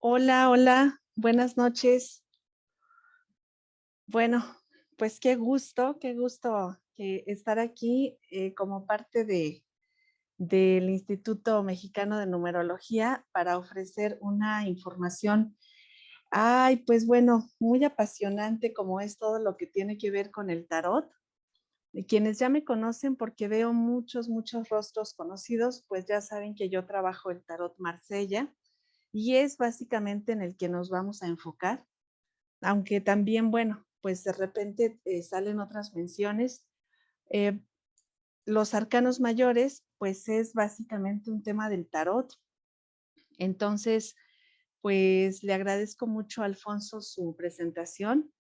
Hola, hola, buenas noches. Bueno, pues qué gusto que estar aquí como parte del Instituto Mexicano de Numerología para ofrecer una información. Ay, pues bueno, muy apasionante como es todo lo que tiene que ver con el tarot. Y quienes ya me conocen porque veo muchos rostros conocidos, pues ya saben que yo trabajo el tarot Marsella y es básicamente en el que nos vamos a enfocar. Aunque también, bueno, pues de repente salen otras menciones. Eh, los arcanos mayores, pues es básicamente un tema del tarot. Entonces, pues le agradezco mucho a Alfonso su presentación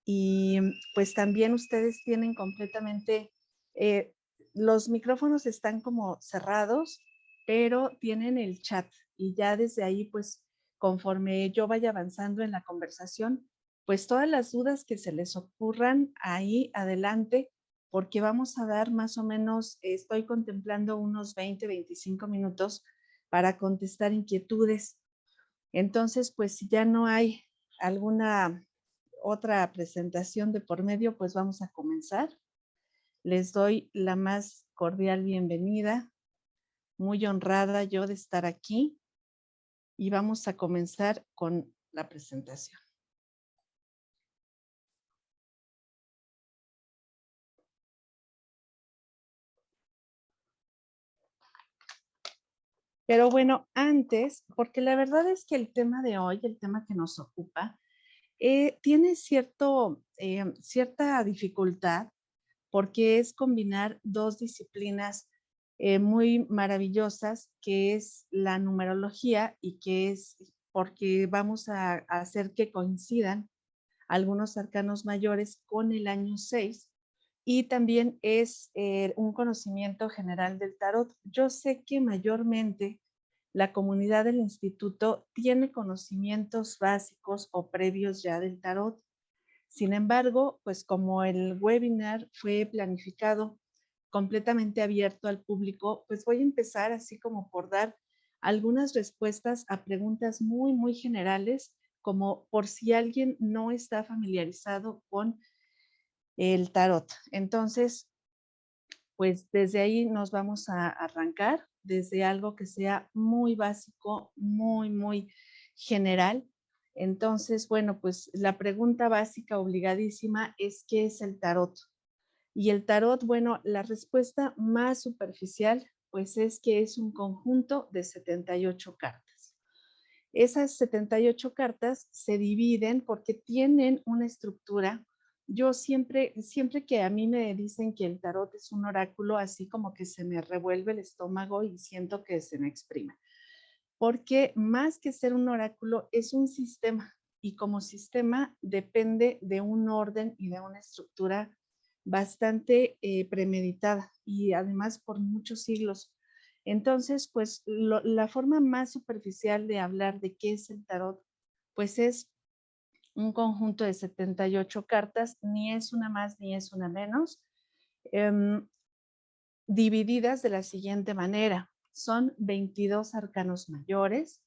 y pues también ustedes tienen completamente, eh, los micrófonos están como cerrados, pero tienen el chat y ya desde ahí, pues conforme yo vaya avanzando en la conversación, pues todas las dudas que se les ocurran ahí adelante, porque vamos a dar más o menos, estoy contemplando unos 20, 25 minutos para contestar inquietudes. Entonces, pues si ya no hay alguna otra presentación de por medio, pues vamos a comenzar. Les doy la más cordial bienvenida, muy honrada yo de estar aquí y vamos a comenzar con la presentación. Pero bueno, antes, porque la verdad es que el tema de hoy, el tema que nos ocupa, tiene cierta dificultad porque es combinar dos disciplinas muy maravillosas, que es la numerología y que es porque vamos a hacer que coincidan algunos arcanos mayores con el año 6 y también es un conocimiento general del tarot. Yo sé que mayormente la comunidad del instituto tiene conocimientos básicos o previos ya del tarot. Sin embargo, pues como el webinar fue planificado completamente abierto al público, pues voy a empezar así como por dar algunas respuestas a preguntas muy generales, como por si alguien no está familiarizado con el tarot. Entonces, pues desde ahí nos vamos a arrancar, desde algo que sea muy básico, muy general. Entonces, bueno, pues la pregunta básica obligadísima es: ¿qué es el tarot? Y el tarot, bueno, la respuesta más superficial, pues es que es un conjunto de 78 cartas. Esas 78 cartas se dividen porque tienen una estructura. Yo siempre que a mí me dicen que el tarot es un oráculo, así como que se me revuelve el estómago y siento que se me exprime. Porque más que ser un oráculo, es un sistema y como sistema depende de un orden y de una estructura bastante premeditada y además por muchos siglos. Entonces, pues la forma más superficial de hablar de qué es el tarot, pues es un conjunto de 78 cartas, ni es una más ni es una menos, em, divididas de la siguiente manera. Son 22 arcanos mayores.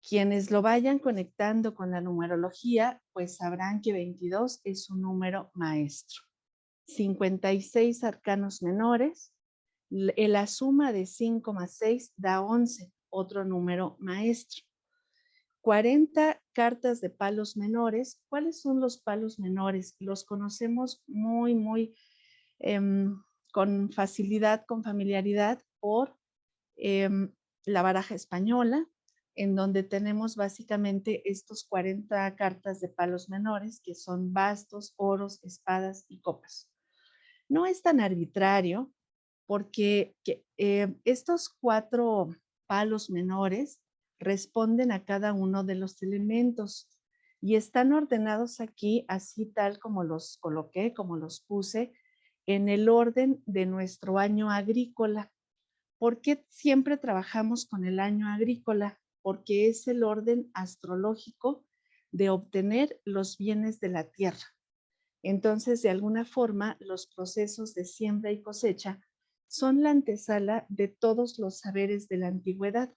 Quienes lo vayan conectando con la numerología, pues sabrán que 22 es un número maestro. 56 arcanos menores, la suma de 5 más 6 da 11, otro número maestro. 40 cartas de palos menores. ¿Cuáles son los palos menores? Los conocemos muy eh, con facilidad, con familiaridad por eh, la baraja española, en donde tenemos básicamente estos 40 cartas de palos menores, que son bastos, oros, espadas y copas. No es tan arbitrario porque estos 4 palos menores responden a cada uno de los elementos y están ordenados aquí así tal como los coloqué, como los puse, en el orden de nuestro año agrícola. ¿Por qué siempre trabajamos con el año agrícola? Porque es el orden astrológico de obtener los bienes de la tierra. Entonces, de alguna forma, los procesos de siembra y cosecha son la antesala de todos los saberes de la antigüedad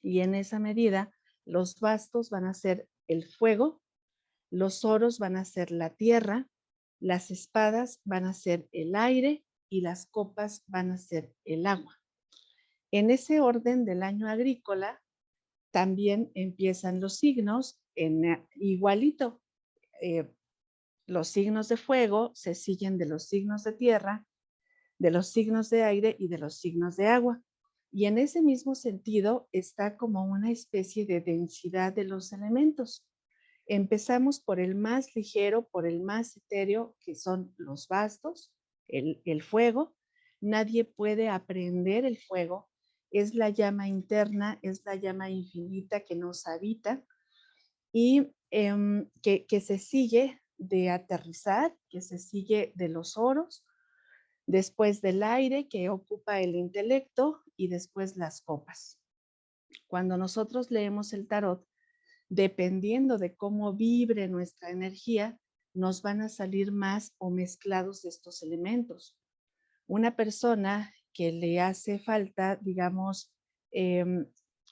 y en esa medida, Los bastos van a ser el fuego, los oros van a ser la tierra, las espadas van a ser el aire y las copas van a ser el agua. En ese orden del año agrícola también empiezan los signos en igualito. eh, los signos de fuego se siguen de los signos de tierra, de los signos de aire y de los signos de agua. Y en ese mismo sentido está como una especie de densidad de los elementos. Empezamos por el más ligero, por el más etéreo, que son los bastos, el fuego. Nadie puede aprender el fuego. Es la llama interna, es la llama infinita que nos habita y que se sigue de aterrizar, que se sigue de los oros, después del aire que ocupa el intelecto y después las copas. Cuando nosotros leemos el tarot, dependiendo de cómo vibre nuestra energía, nos van a salir más o mezclados estos elementos. Una persona que le hace falta, digamos, em,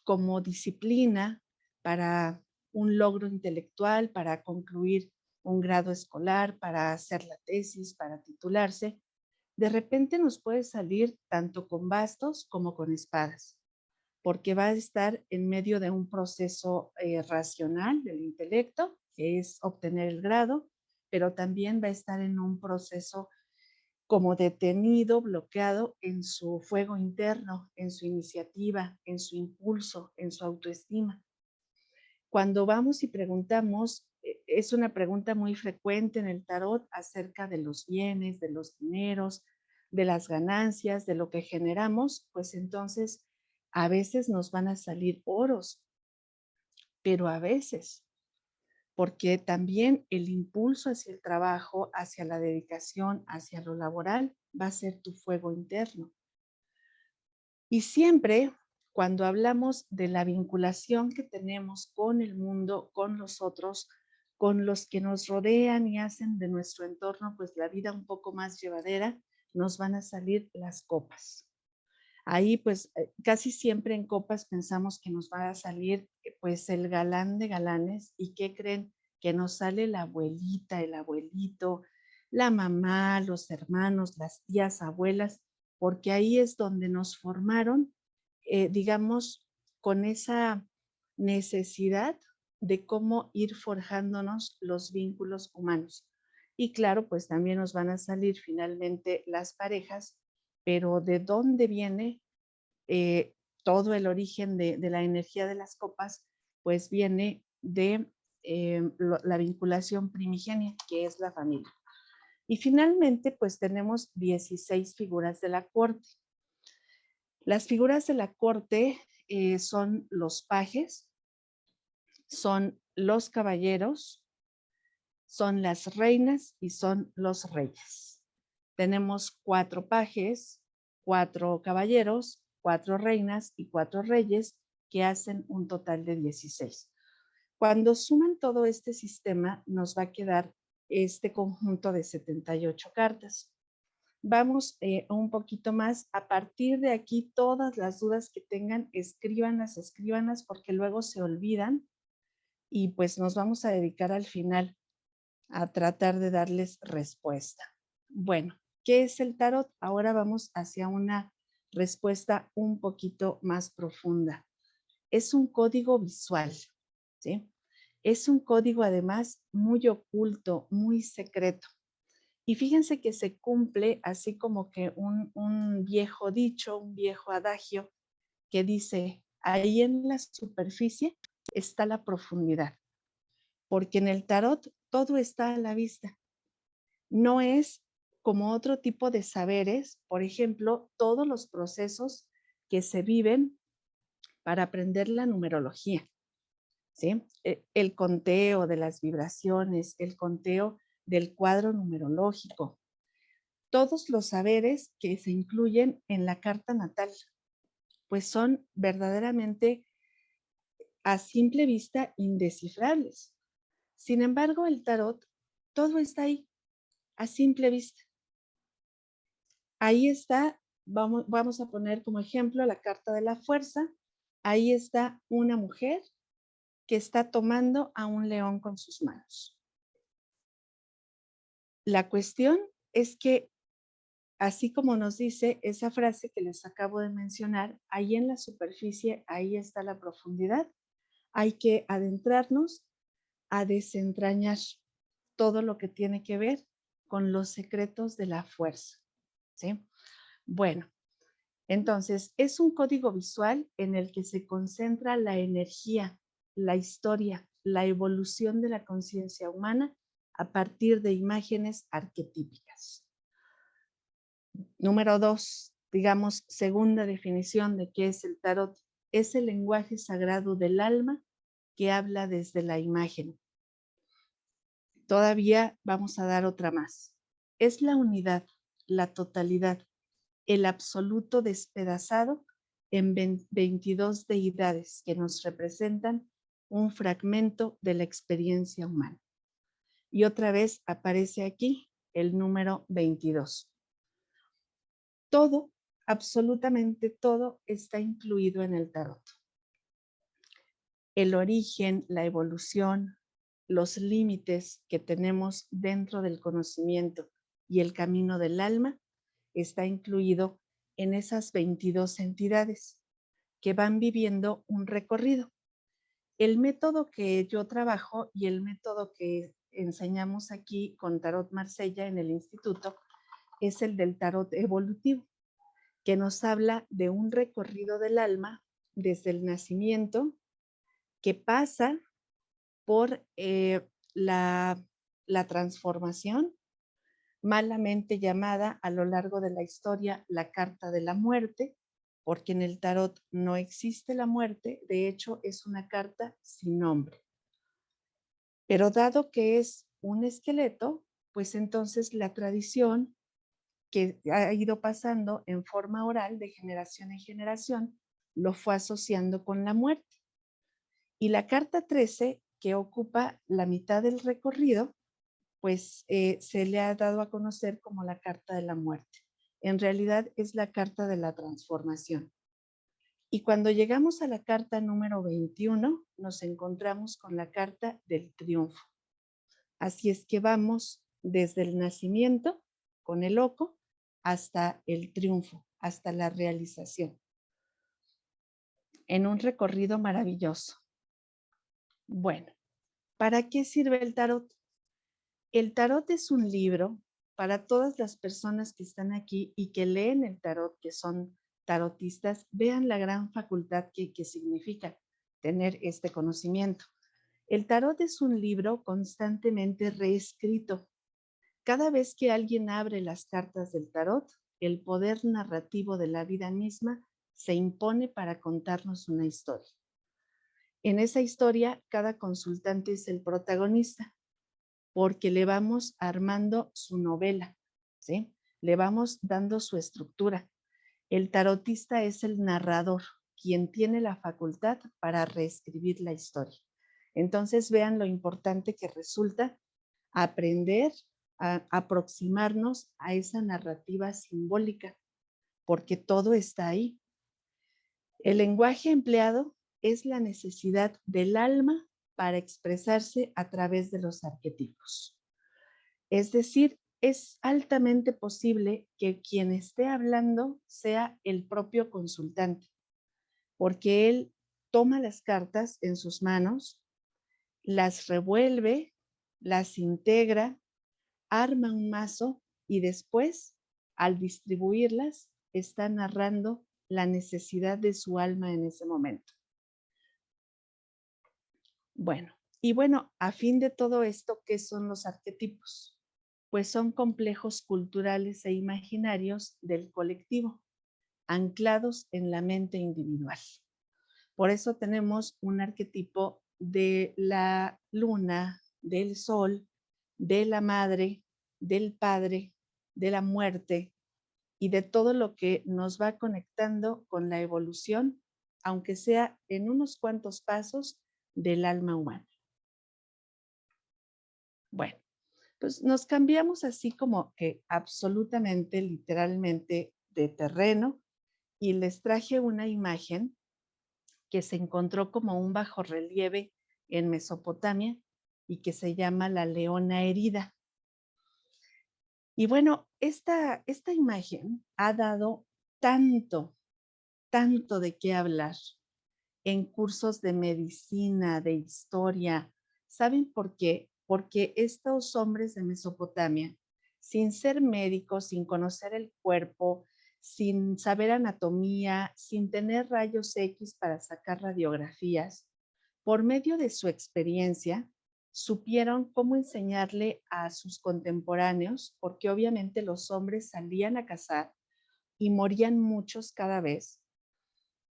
como disciplina para un logro intelectual, para concluir un grado escolar, para hacer la tesis, para titularse, de repente nos puede salir tanto con bastos como con espadas, porque va a estar en medio de un proceso racional del intelecto, que es obtener el grado, pero también va a estar en un proceso como detenido, bloqueado en su fuego interno, en su iniciativa, en su impulso, en su autoestima. Cuando vamos y preguntamos, es una pregunta muy frecuente en el tarot acerca de los bienes, de los dineros, de las ganancias, de lo que generamos, pues entonces a veces nos van a salir oros, pero a veces, porque también el impulso hacia el trabajo, hacia la dedicación, hacia lo laboral, va a ser tu fuego interno. Y siempre cuando hablamos de la vinculación que tenemos con el mundo, con los otros, con los que nos rodean y hacen de nuestro entorno, pues la vida un poco más llevadera, nos van a salir las copas. Ahí pues casi siempre en copas pensamos que nos va a salir pues el galán de galanes y ¿qué creen? Que nos sale la abuelita, el abuelito, la mamá, los hermanos, las tías, abuelas, porque ahí es donde nos formaron, digamos, con esa necesidad de cómo ir forjándonos los vínculos humanos. Y claro, pues también nos van a salir finalmente las parejas, pero ¿de dónde viene todo el origen de la energía de las copas? Pues viene de la vinculación primigenia, que es la familia. Y finalmente, pues tenemos 16 figuras de la corte. Las figuras de la corte son los pajes, son los caballeros, son las reinas y son los reyes. Tenemos 4 pajes, 4 caballeros, 4 reinas y 4 reyes que hacen un total de 16. Cuando suman todo este sistema, nos va a quedar este conjunto de 78 cartas. Vamos un poquito más. A partir de aquí, todas las dudas que tengan, escríbanlas, porque luego se olvidan y pues nos vamos a dedicar al final a tratar de darles respuesta. Bueno, ¿qué es el tarot? Ahora vamos hacia una respuesta un poquito más profunda. Es un código visual, ¿sí? Es un código además muy oculto, muy secreto. Y fíjense que se cumple así como que un viejo dicho, un viejo adagio que dice, ahí en la superficie está la profundidad, porque en el tarot todo está a la vista. No es como otro tipo de saberes, por ejemplo, todos los procesos que se viven para aprender la numerología, ¿sí? El conteo de las vibraciones, el conteo del cuadro numerológico, todos los saberes que se incluyen en la carta natal, pues son verdaderamente a simple vista indescifrables. Sin embargo, el tarot, todo está ahí, a simple vista. Ahí está, vamos a poner como ejemplo la carta de la fuerza. Ahí está una mujer que está tomando a un león con sus manos. La cuestión es que, así como nos dice esa frase que les acabo de mencionar, ahí en la superficie, ahí está la profundidad. Hay que adentrarnos a desentrañar todo lo que tiene que ver con los secretos de la fuerza, ¿sí? Bueno, entonces es un código visual en el que se concentra la energía, la historia, la evolución de la conciencia humana a partir de imágenes arquetípicas. Número 2, digamos, segunda definición de qué es el tarot. Es el lenguaje sagrado del alma que habla desde la imagen. Todavía vamos a dar otra más. Es la unidad, la totalidad, el absoluto despedazado en 22 deidades que nos representan un fragmento de la experiencia humana. Y otra vez aparece aquí el número 22. Todo, absolutamente todo, está incluido en el tarot. El origen, la evolución, los límites que tenemos dentro del conocimiento y el camino del alma está incluido en esas 22 entidades que van viviendo un recorrido. El método que yo trabajo y el método que enseñamos aquí con Tarot Marsella en el instituto es el del tarot evolutivo, que nos habla de un recorrido del alma desde el nacimiento que pasa por la transformación, malamente llamada a lo largo de la historia la carta de la muerte, porque en el tarot no existe la muerte, de hecho es una carta sin nombre. Pero dado que es un esqueleto, pues entonces la tradición que ha ido pasando en forma oral de generación en generación lo fue asociando con la muerte. Y la carta 13, que ocupa la mitad del recorrido, pues se le ha dado a conocer como la carta de la muerte. En realidad es la carta de la transformación. Y cuando llegamos a la carta número 21, nos encontramos con la carta del triunfo. Así es que vamos desde el nacimiento con el loco hasta el triunfo, hasta la realización, en un recorrido maravilloso. Bueno, ¿para qué sirve el tarot? El tarot es un libro para todas las personas que están aquí y que leen el tarot, que son tarotistas, vean la gran facultad que significa tener este conocimiento. El tarot es un libro constantemente reescrito. Cada vez que alguien abre las cartas del tarot, el poder narrativo de la vida misma se impone para contarnos una historia. En esa historia, cada consultante es el protagonista, porque le vamos armando su novela, ¿sí? Le vamos dando su estructura. El tarotista es el narrador, quien tiene la facultad para reescribir la historia. Entonces, vean lo importante que resulta aprender a aproximarnos a esa narrativa simbólica, porque todo está ahí. El lenguaje empleado es la necesidad del alma para expresarse a través de los arquetipos. Es decir, es altamente posible que quien esté hablando sea el propio consultante, porque él toma las cartas en sus manos, las revuelve, las integra, arma un mazo y después, al distribuirlas, está narrando la necesidad de su alma en ese momento. Bueno, a fin de todo esto, ¿qué son los arquetipos? Pues son complejos culturales e imaginarios del colectivo, anclados en la mente individual. Por eso tenemos un arquetipo de la luna, del sol, de la madre, del padre, de la muerte y de todo lo que nos va conectando con la evolución, aunque sea en unos cuantos pasos del alma humana. Bueno, pues nos cambiamos así como que absolutamente, literalmente de terreno y les traje una imagen que se encontró como un bajorrelieve en Mesopotamia y que se llama la leona herida. Y bueno, esta imagen ha dado tanto, tanto de qué hablar en cursos de medicina, de historia. ¿Saben por qué? Porque estos hombres de Mesopotamia, sin ser médicos, sin conocer el cuerpo, sin saber anatomía, sin tener rayos X para sacar radiografías, por medio de su experiencia, supieron cómo enseñarle a sus contemporáneos, porque obviamente los hombres salían a cazar y morían muchos cada vez,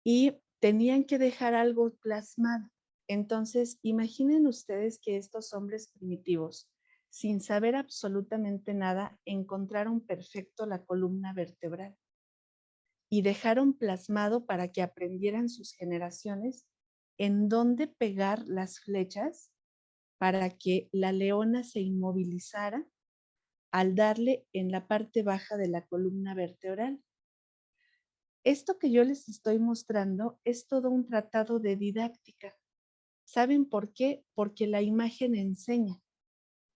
y tenían que dejar algo plasmado. Entonces, imaginen ustedes que estos hombres primitivos, sin saber absolutamente nada, encontraron perfecto la columna vertebral y dejaron plasmado para que aprendieran sus generaciones en dónde pegar las flechas para que la leona se inmovilizara al darle en la parte baja de la columna vertebral. Esto que yo les estoy mostrando es todo un tratado de didáctica. ¿Saben por qué? Porque la imagen enseña,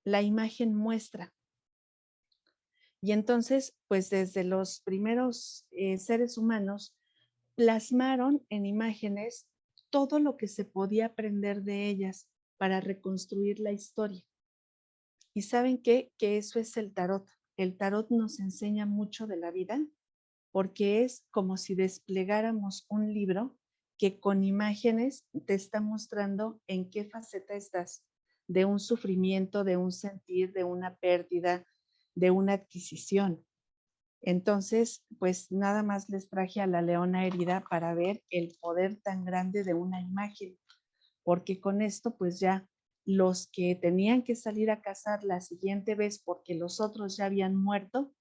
la imagen muestra. Y entonces, pues desde los primeros seres humanos, plasmaron en imágenes todo lo que se podía aprender de ellas para reconstruir la historia. ¿Y saben qué? Que eso es el tarot. El tarot nos enseña mucho de la vida porque es como si desplegáramos un libro que con imágenes te está mostrando en qué faceta estás de un sufrimiento, de un sentir, de una pérdida, de una adquisición. Entonces, pues nada más les traje a la leona herida para ver el poder tan grande de una imagen, porque con esto pues ya los que tenían que salir a cazar la siguiente vez porque los otros ya habían muerto,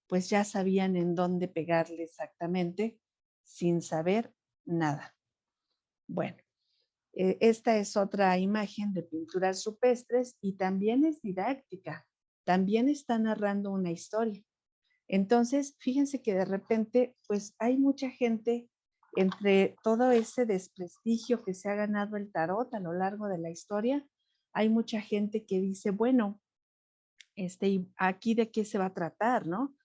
pues ya sabían en dónde pegarle exactamente sin saber nada. Bueno, esta es otra imagen de pinturas rupestres y también es didáctica, también está narrando una historia. Entonces, fíjense que de repente, pues hay mucha gente entre todo ese desprestigio que se ha ganado el tarot a lo largo de la historia, hay mucha gente que dice, bueno, aquí de qué se va a tratar, ¿no?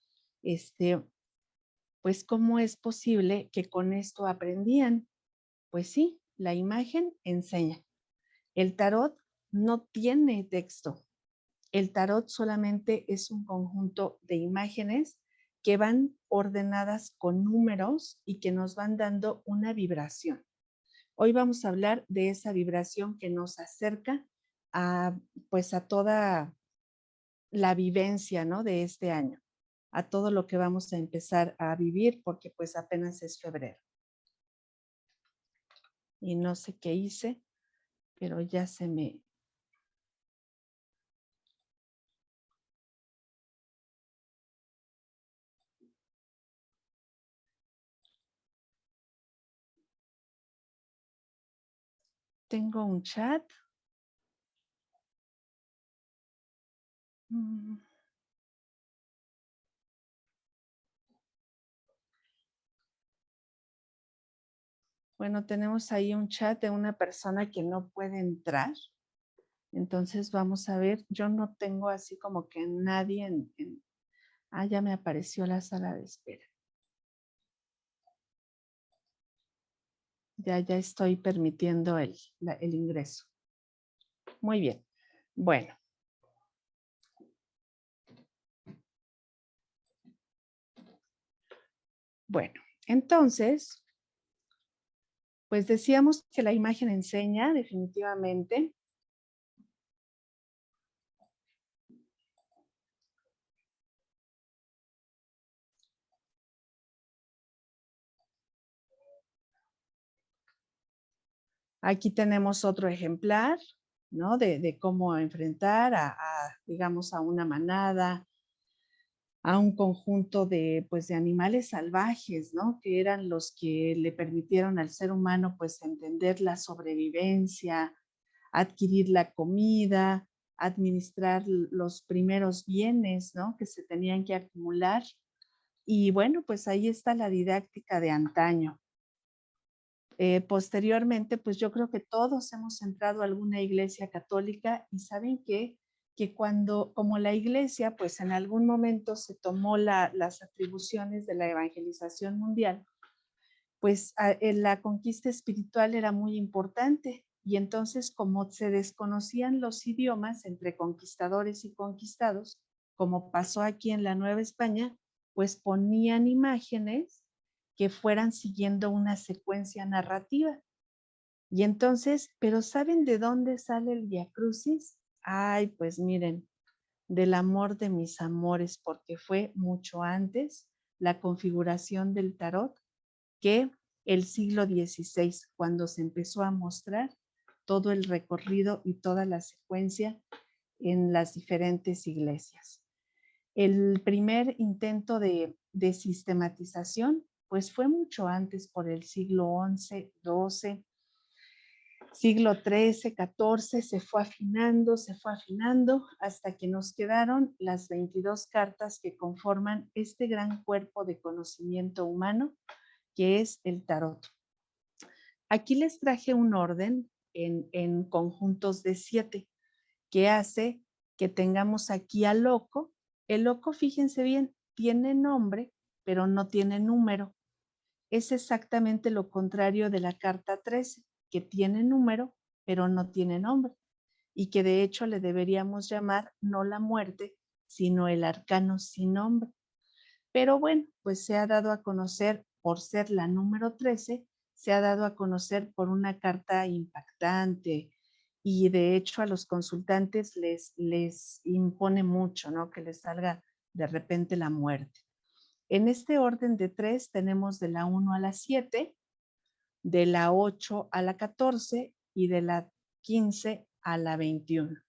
Pues ¿cómo es posible que con esto aprendían? Pues sí, la imagen enseña. El tarot no tiene texto. El tarot solamente es un conjunto de imágenes que van ordenadas con números y que nos van dando una vibración. Hoy vamos a hablar de esa vibración que nos acerca a, pues a toda la vivencia, ¿no? De este año, a todo lo que vamos a empezar a vivir porque pues apenas es febrero. Y no sé qué hice, pero ya se me... Tengo un chat. Bueno, tenemos ahí un chat de una persona que no puede entrar. Entonces vamos a ver, yo no tengo así como que nadie Ah, ya me apareció la sala de espera. Ya estoy permitiendo el ingreso. Muy bien. Bueno. Bueno, entonces, pues decíamos que la imagen enseña definitivamente. Aquí tenemos otro ejemplar, ¿no? De cómo enfrentar digamos, a una manada, a un conjunto de, pues, de animales salvajes, ¿no? Que eran los que le permitieron al ser humano, pues, entender la sobrevivencia, adquirir la comida, administrar los primeros bienes, ¿no? Que se tenían que acumular. Y bueno, pues ahí está la didáctica de antaño. Posteriormente, pues yo creo que todos hemos entrado a alguna iglesia católica y saben que cuando, como la iglesia, pues en algún momento se tomó las atribuciones de la evangelización mundial, pues en la conquista espiritual era muy importante. Y entonces, como se desconocían los idiomas entre conquistadores y conquistados, como pasó aquí en la Nueva España, pues ponían imágenes que fueran siguiendo una secuencia narrativa. Y entonces, ¿pero saben de dónde sale el Vía Crucis? Ay, pues miren, del amor de mis amores, porque fue mucho antes la configuración del tarot que el siglo XVI, cuando se empezó a mostrar todo el recorrido y toda la secuencia en las diferentes iglesias. El primer intento de sistematización, pues fue mucho antes, por el siglo XI, XII, siglo XIII, XIV, se fue afinando hasta que nos quedaron las 22 cartas que conforman este gran cuerpo de conocimiento humano que es el tarot. Aquí les traje un orden en conjuntos de 7 que hace que tengamos aquí al loco. El loco, fíjense bien, tiene nombre, pero no tiene número. Es exactamente lo contrario de la carta 13, que tiene número, pero no tiene nombre. Y que de hecho le deberíamos llamar no la muerte, sino el arcano sin nombre. Pero bueno, pues se ha dado a conocer por ser la número 13, se ha dado a conocer por una carta impactante y de hecho a los consultantes les impone mucho, ¿no? Que les salga de repente la muerte. En este orden de 3 tenemos de la 1 a la 7, de la 8 a la 14 y de la 15 a la 21.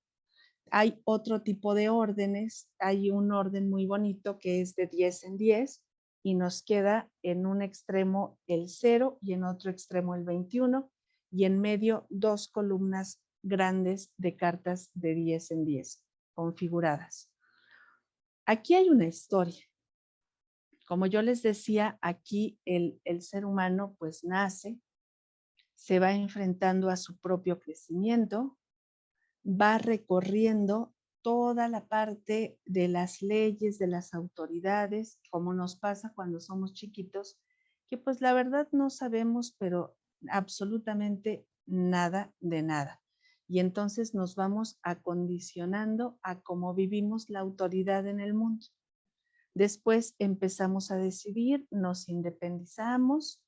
Hay otro tipo de órdenes, hay un orden muy bonito que es de 10 en 10 y nos queda en un extremo el 0 y en otro extremo el 21 y en medio 2 columnas grandes de cartas de 10 en 10 configuradas. Aquí hay una historia. Como yo les decía, aquí el ser humano pues nace, se va enfrentando a su propio crecimiento, va recorriendo toda la parte de las leyes, de las autoridades, como nos pasa cuando somos chiquitos, que pues la verdad no sabemos, pero absolutamente nada de nada. Y entonces nos vamos acondicionando a cómo vivimos la autoridad en el mundo. Después empezamos a decidir, nos independizamos,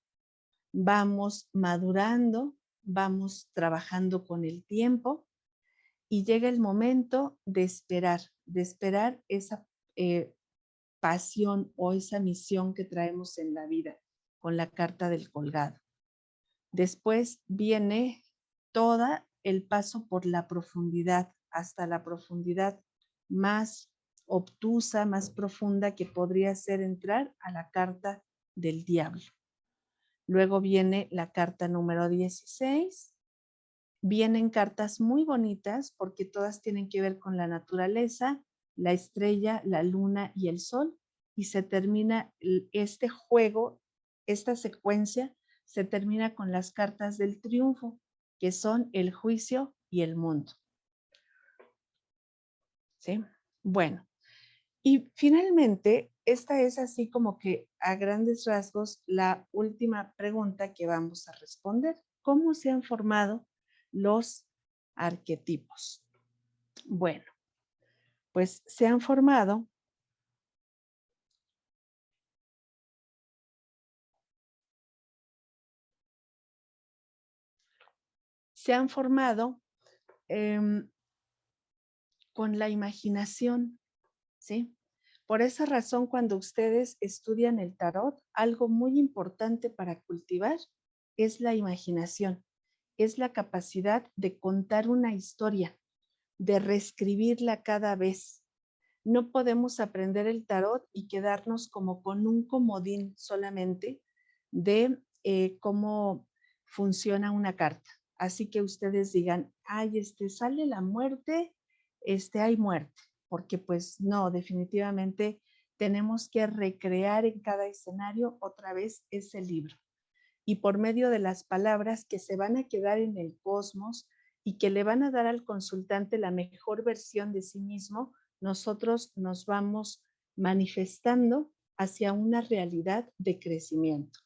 vamos madurando, vamos trabajando con el tiempo y llega el momento de esperar esa pasión o esa misión que traemos en la vida con la carta del colgado. Después viene toda el paso por la profundidad, hasta la profundidad más obtusa, más profunda que podría ser entrar a la carta del diablo. Luego viene la carta número 16. Vienen cartas muy bonitas porque todas tienen que ver con la naturaleza, la estrella, la luna y el sol. Y se termina este juego, esta secuencia, se termina con las cartas del triunfo, que son el juicio y el mundo. ¿Sí? Bueno, y finalmente, esta es así como que a grandes rasgos la última pregunta que vamos a responder. ¿Cómo se han formado los arquetipos? Bueno, pues se han formado eh, con la imaginación, ¿sí? Por esa razón, cuando ustedes estudian el tarot, algo muy importante para cultivar es la imaginación, es la capacidad de contar una historia, de reescribirla cada vez. No podemos aprender el tarot y quedarnos como con un comodín solamente de cómo funciona una carta. Así que ustedes digan, ay, sale la muerte, hay muerte, porque pues no, definitivamente tenemos que recrear en cada escenario otra vez ese libro. y por medio de las palabras que se van a quedar en el cosmos y que le van a dar al consultante la mejor versión de sí mismo, nosotros nos vamos manifestando hacia una realidad de crecimiento.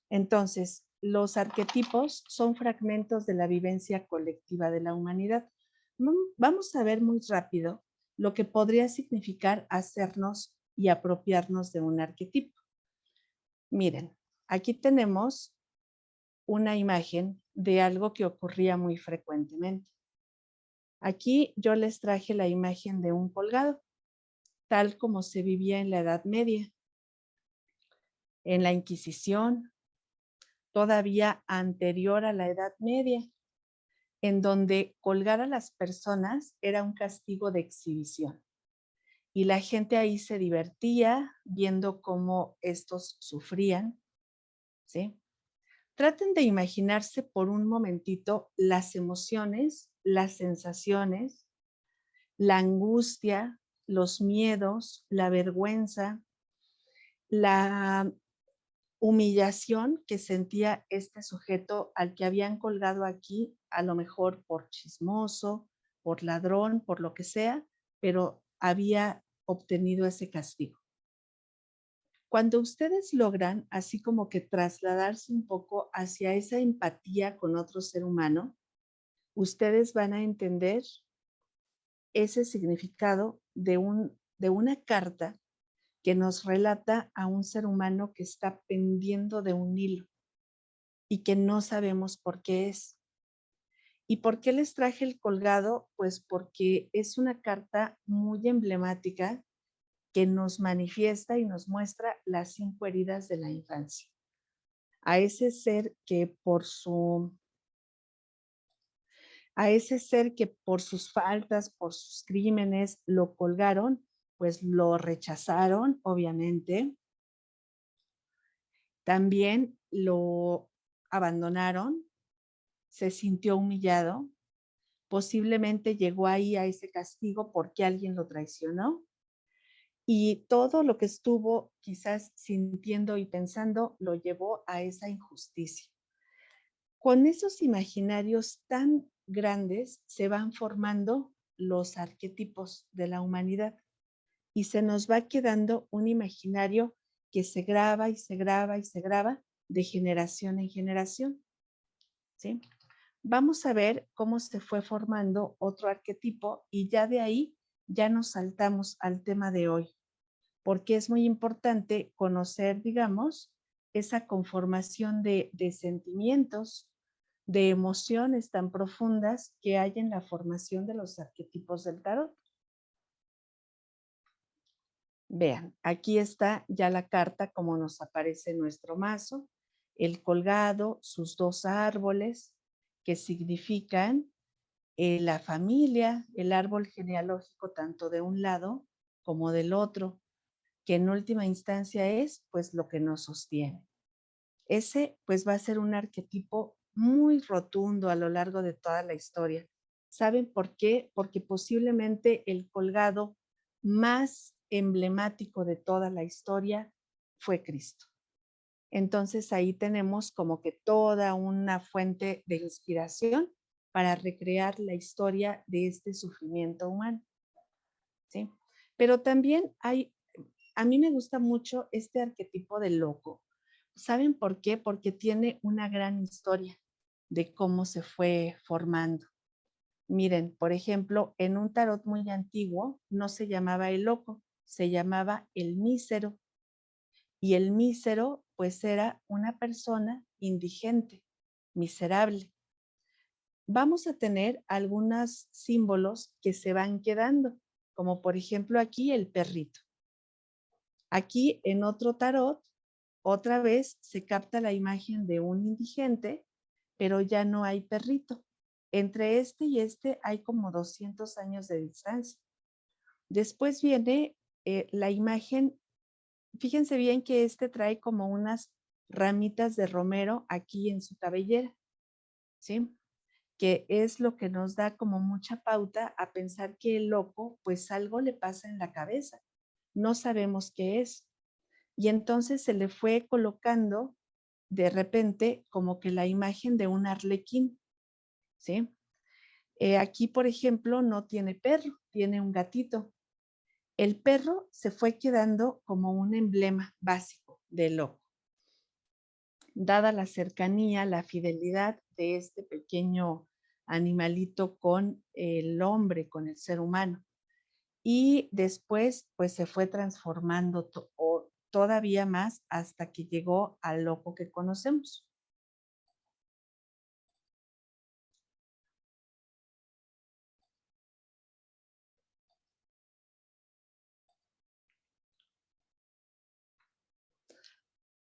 Entonces, los arquetipos son fragmentos de la vivencia colectiva de la humanidad. Vamos a ver muy rápido lo que podría significar hacernos y apropiarnos de un arquetipo. Miren, aquí tenemos una imagen de algo que ocurría muy frecuentemente. Aquí yo les traje la imagen de un colgado, tal como se vivía en la Edad Media, en la Inquisición, todavía anterior a la Edad Media, en donde colgar a las personas era un castigo de exhibición. Y la gente ahí se divertía viendo cómo estos sufrían, ¿sí? Traten de imaginarse por un momentito las emociones, las sensaciones, la angustia, los miedos, la vergüenza, la humillación que sentía este sujeto al que habían colgado aquí, a lo mejor por chismoso, por ladrón, por lo que sea, pero había obtenido ese castigo. Cuando ustedes logran así como que trasladarse un poco hacia esa empatía con otro ser humano, ustedes van a entender ese significado de una carta que nos relata a un ser humano que está pendiendo de un hilo y que no sabemos por qué es. ¿Y por qué les traje el colgado? Pues porque es una carta muy emblemática que nos manifiesta y nos muestra las 5 heridas de la infancia. A ese ser que por sus faltas, por sus crímenes, lo colgaron, pues lo rechazaron, obviamente. También lo abandonaron, se sintió humillado, posiblemente llegó ahí a ese castigo porque alguien lo traicionó y todo lo que estuvo quizás sintiendo y pensando lo llevó a esa injusticia. Con esos imaginarios tan grandes se van formando los arquetipos de la humanidad y se nos va quedando un imaginario que se graba y se graba y se graba de generación en generación, ¿sí? Vamos a ver cómo se fue formando otro arquetipo y ya de ahí ya nos saltamos al tema de hoy, porque es muy importante conocer, digamos, esa conformación de sentimientos, de emociones tan profundas que hay en la formación de los arquetipos del tarot. Vean, aquí está ya la carta como nos aparece en nuestro mazo, el colgado, sus 2 árboles que significan la familia, el árbol genealógico tanto de un lado como del otro, que en última instancia es pues lo que nos sostiene. Ese pues va a ser un arquetipo muy rotundo a lo largo de toda la historia. ¿Saben por qué? Porque posiblemente el colgado más emblemático de toda la historia fue Cristo. Entonces ahí tenemos como que toda una fuente de inspiración para recrear la historia de este sufrimiento humano, ¿sí? Pero también a mí me gusta mucho este arquetipo del loco. ¿Saben por qué? Porque tiene una gran historia de cómo se fue formando. Miren, por ejemplo, en un tarot muy antiguo no se llamaba el loco, se llamaba el mísero. Y el mísero, pues era una persona indigente, miserable. Vamos a tener algunos símbolos que se van quedando, como por ejemplo aquí el perrito. Aquí en otro tarot, otra vez se capta la imagen de un indigente, pero ya no hay perrito. Entre este y este hay como 200 años de distancia. Después viene la imagen. Fíjense bien que este trae como unas ramitas de romero aquí en su cabellera, ¿sí? Que es lo que nos da como mucha pauta a pensar que el loco, pues algo le pasa en la cabeza. No sabemos qué es. Y entonces se le fue colocando de repente como que la imagen de un arlequín, ¿sí? Aquí, por ejemplo, no tiene perro, tiene un gatito. El perro se fue quedando como un emblema básico del loco, dada la cercanía, la fidelidad de este pequeño animalito con el hombre, con el ser humano. Y después, pues se fue transformando todavía más hasta que llegó al loco que conocemos.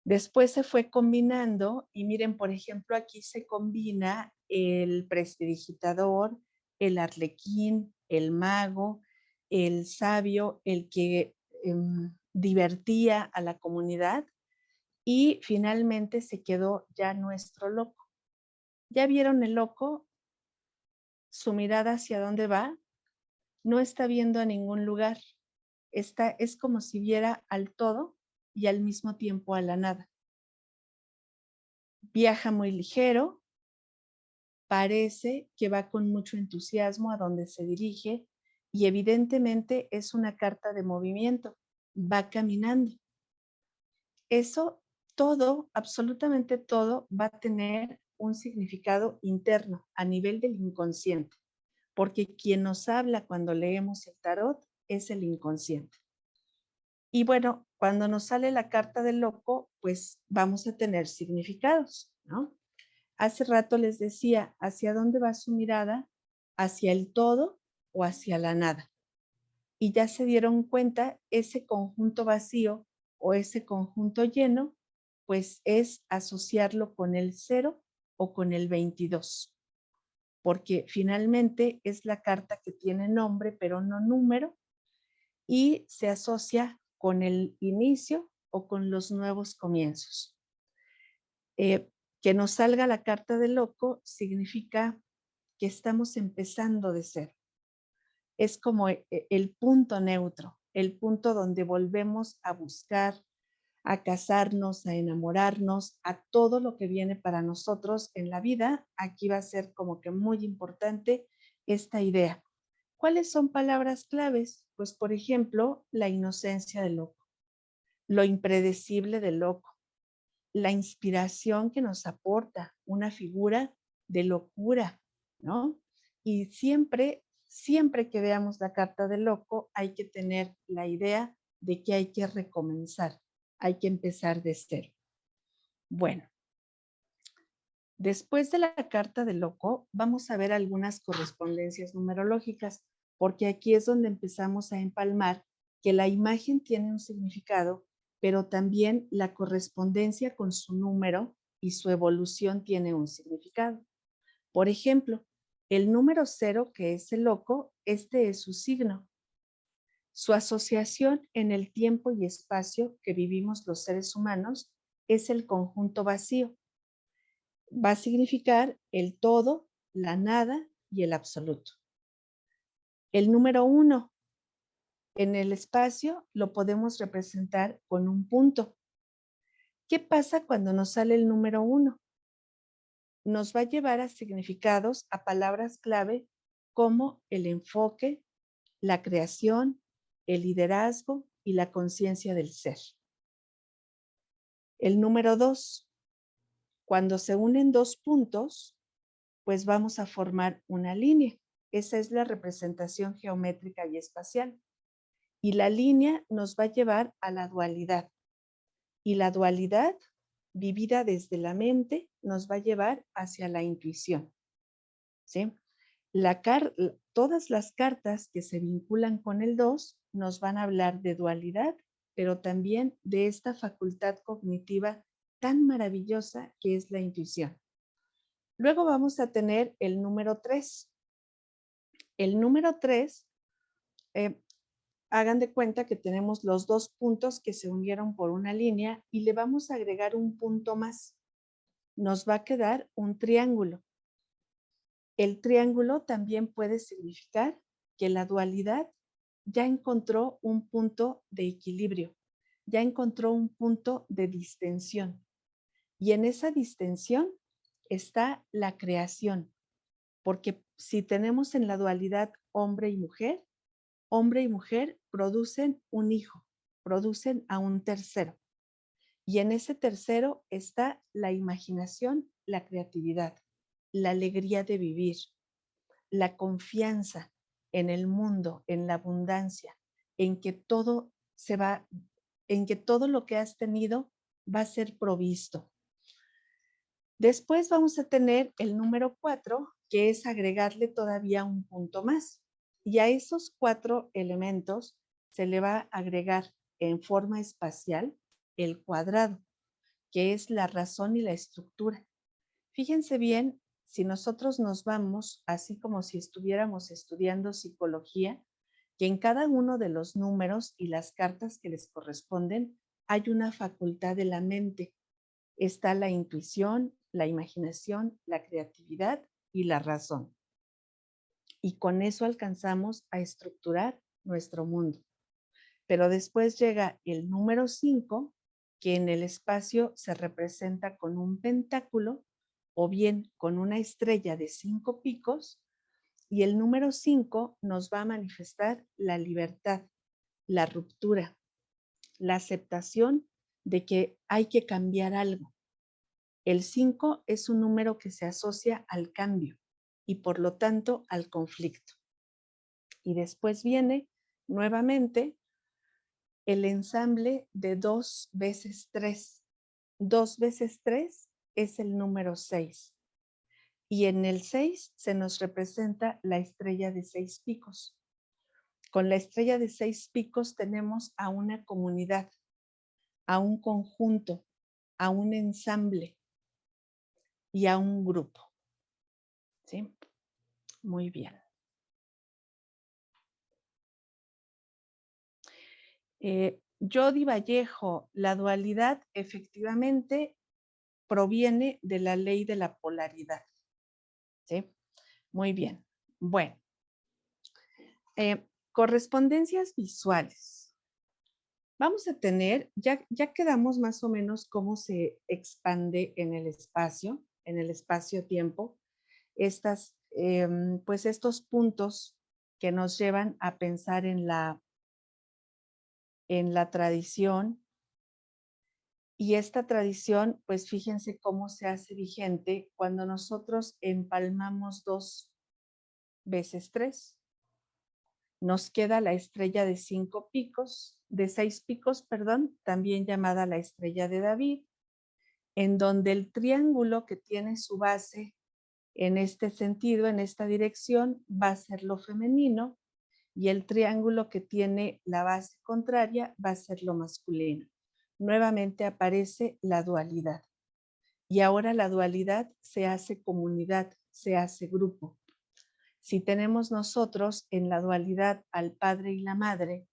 Después se fue combinando y miren, por ejemplo, aquí se combina el prestidigitador, el arlequín, el mago, el sabio, el que divertía a la comunidad y finalmente se quedó ya nuestro loco. ¿Ya vieron el loco? Su mirada hacia dónde va, no está viendo a ningún lugar. Es como si viera al todo y al mismo tiempo a la nada. Viaja muy ligero, parece que va con mucho entusiasmo a donde se dirige y evidentemente es una carta de movimiento, va caminando. Eso todo, absolutamente todo, va a tener un significado interno a nivel del inconsciente, porque quien nos habla cuando leemos el tarot es el inconsciente. Y bueno, cuando nos sale la carta del loco, pues vamos a tener significados, ¿no? Hace rato les decía, ¿hacia dónde va su mirada? ¿Hacia el todo o hacia la nada? Y ya se dieron cuenta, ese conjunto vacío o ese conjunto lleno, pues es asociarlo con el 0 o con el 22, porque finalmente es la carta que tiene nombre pero no número y se asocia con el inicio o con los nuevos comienzos. Que nos salga la carta del loco significa que estamos empezando de cero. Es como el punto neutro, el punto donde volvemos a buscar, a casarnos, a enamorarnos, a todo lo que viene para nosotros en la vida. Aquí va a ser como que muy importante esta idea. ¿Cuáles son palabras claves? Pues, por ejemplo, la inocencia del loco, lo impredecible del loco, la inspiración que nos aporta una figura de locura, ¿no? Y siempre que veamos la carta del loco, hay que tener la idea de que hay que recomenzar, hay que empezar de cero. Bueno, después de la carta del loco, vamos a ver algunas correspondencias numerológicas, porque aquí es donde empezamos a empalmar que la imagen tiene un significado, pero también la correspondencia con su número y su evolución tiene un significado. Por ejemplo, el número 0, que es el loco, este es su signo. Su asociación en el tiempo y espacio que vivimos los seres humanos es el conjunto vacío. Va a significar el todo, la nada y el absoluto. El número 1 en el espacio lo podemos representar con un punto. ¿Qué pasa cuando nos sale el número 1? Nos va a llevar a significados, a palabras clave como el enfoque, la creación, el liderazgo y la conciencia del ser. El número 2, cuando se unen dos puntos, pues vamos a formar una línea. Esa es la representación geométrica y espacial. Y la línea nos va a llevar a la dualidad. Y la dualidad, vivida desde la mente, nos va a llevar hacia la intuición. ¿Sí? Todas las cartas que se vinculan con el 2 nos van a hablar de dualidad, pero también de esta facultad cognitiva tan maravillosa que es la intuición. Luego vamos a tener el número 3. El número 3, hagan de cuenta que tenemos los dos puntos que se unieron por una línea y le vamos a agregar un punto más. Nos va a quedar un triángulo. El triángulo también puede significar que la dualidad ya encontró un punto de equilibrio, ya encontró un punto de distensión. Y en esa distensión está la creación, porque si tenemos en la dualidad hombre y mujer producen un hijo, producen a un tercero. Y en ese tercero está la imaginación, la creatividad, la alegría de vivir, la confianza en el mundo, en la abundancia, en que todo se va, en que todo lo que has tenido va a ser provisto. Después vamos a tener el número 4, que es agregarle todavía un punto más. Y a esos 4 elementos se le va a agregar en forma espacial el cuadrado, que es la razón y la estructura. Fíjense bien, si nosotros nos vamos, así como si estuviéramos estudiando psicología, que en cada uno de los números y las cartas que les corresponden hay una facultad de la mente. Está la intuición, la imaginación, la creatividad y la razón. Y con eso alcanzamos a estructurar nuestro mundo. Pero después llega el número 5, que en el espacio se representa con un pentáculo o bien con una estrella de 5 picos, y el número 5 nos va a manifestar la libertad, la ruptura, la aceptación de que hay que cambiar algo. El 5 es un número que se asocia al cambio y por lo tanto al conflicto. Y después viene nuevamente el ensamble de 2 veces 3. 2 veces 3 es el número 6. Y en el 6 se nos representa la estrella de 6 picos. Con la estrella de 6 picos tenemos a una comunidad, a un conjunto, a un ensamble y a un grupo. ¿Sí? Muy bien. Jody Vallejo, la dualidad efectivamente proviene de la ley de la polaridad. ¿Sí? Muy bien. Bueno, correspondencias visuales. Vamos a tener, ya quedamos más o menos cómo se expande en el espacio-tiempo, pues estos puntos que nos llevan a pensar en la tradición. Y esta tradición, pues fíjense cómo se hace vigente cuando nosotros empalmamos 2 veces 3. Nos queda la estrella de 5 picos, de 6 picos, perdón, también llamada la estrella de David, en donde el triángulo que tiene su base en este sentido, en esta dirección, va a ser lo femenino, y el triángulo que tiene la base contraria va a ser lo masculino. Nuevamente aparece la dualidad. Y ahora la dualidad se hace comunidad, se hace grupo. Si tenemos nosotros en la dualidad al padre y la madre,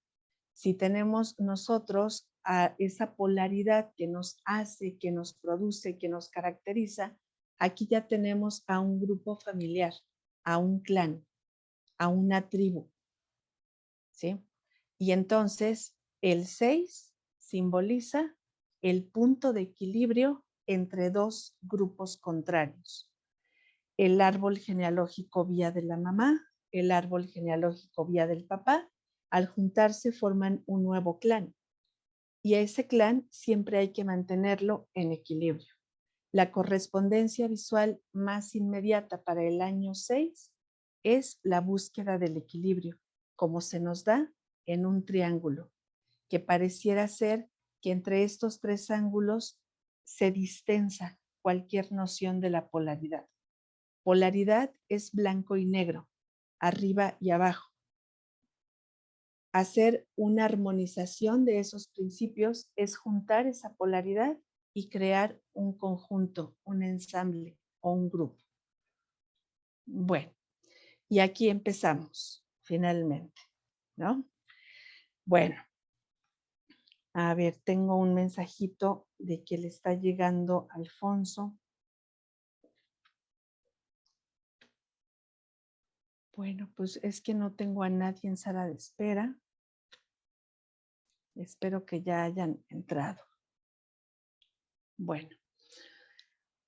si tenemos nosotros a esa polaridad que nos hace, que nos produce, que nos caracteriza, aquí ya tenemos a un grupo familiar, a un clan, a una tribu. ¿Sí? Y entonces el 6 simboliza el punto de equilibrio entre 2 grupos contrarios. El árbol genealógico vía de la mamá, el árbol genealógico vía del papá, al juntarse forman un nuevo clan. Y a ese clan siempre hay que mantenerlo en equilibrio. La correspondencia visual más inmediata para el año 6 es la búsqueda del equilibrio, como se nos da en un triángulo, que pareciera ser que entre estos 3 ángulos se distensa cualquier noción de la polaridad. Polaridad es blanco y negro, arriba y abajo. Hacer una armonización de esos principios es juntar esa polaridad y crear un conjunto, un ensamble o un grupo. Bueno, y aquí empezamos, finalmente, ¿no? Bueno, a ver, tengo un mensajito de que le está llegando Alfonso. Bueno, pues es que no tengo a nadie en sala de espera. Espero que ya hayan entrado. Bueno,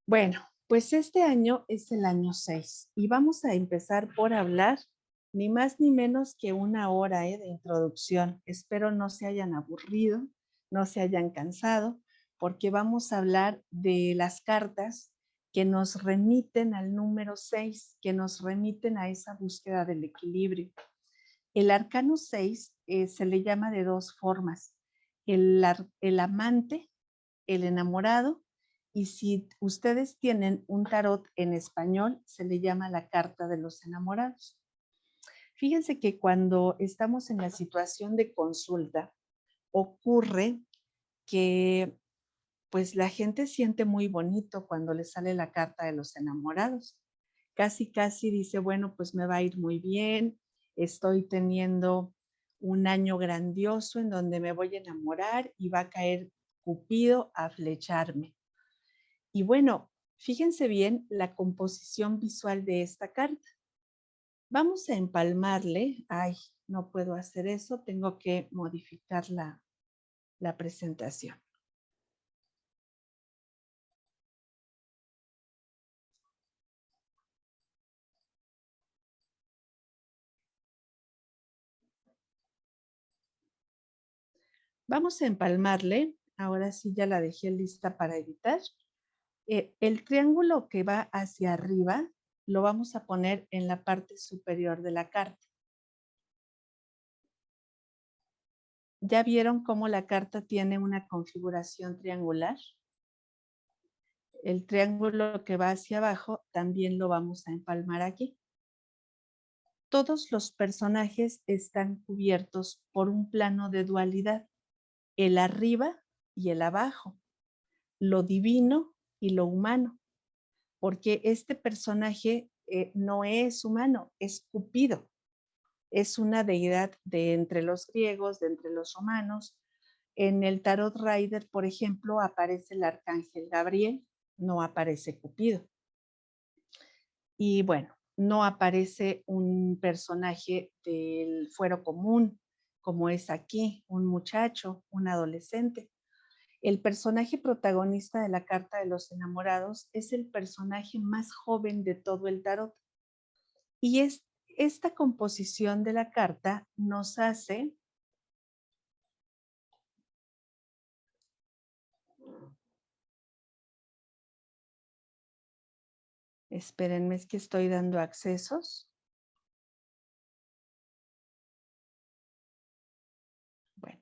Bueno, pues este año es el año 6 y vamos a empezar por hablar ni más ni menos que una hora de introducción. Espero no se hayan aburrido, no se hayan cansado, porque vamos a hablar de las cartas que nos remiten al número 6, que nos remiten a esa búsqueda del equilibrio. El arcano 6 se le llama de dos formas, el amante, el enamorado, y si ustedes tienen un tarot en español, se le llama la carta de los enamorados. Fíjense que cuando estamos en la situación de consulta, ocurre que pues la gente siente muy bonito cuando le sale la carta de los enamorados. Casi, casi dice, bueno, pues me va a ir muy bien, estoy teniendo un año grandioso en donde me voy a enamorar y va a caer Cupido a flecharme. Y bueno, fíjense bien la composición visual de esta carta. Vamos a empalmarle. Ay, no puedo hacer eso, tengo que modificar la presentación. Vamos a empalmarle. Ahora sí ya la dejé lista para editar. El triángulo que va hacia arriba lo vamos a poner en la parte superior de la carta. ¿Ya vieron cómo la carta tiene una configuración triangular? El triángulo que va hacia abajo también lo vamos a empalmar aquí. Todos los personajes están cubiertos por un plano de dualidad, el arriba y el abajo, lo divino y lo humano, porque este personaje no es humano, es Cupido. Es una deidad de entre los griegos, de entre los romanos. En el Tarot Rider, por ejemplo, aparece el arcángel Gabriel, no aparece Cupido. Y bueno, no aparece un personaje del fuero común, como es aquí, un muchacho, un adolescente. El personaje protagonista de la carta de los enamorados es el personaje más joven de todo el tarot. Y esta composición de la carta nos hace espérenme, es que estoy dando accesos. Bueno,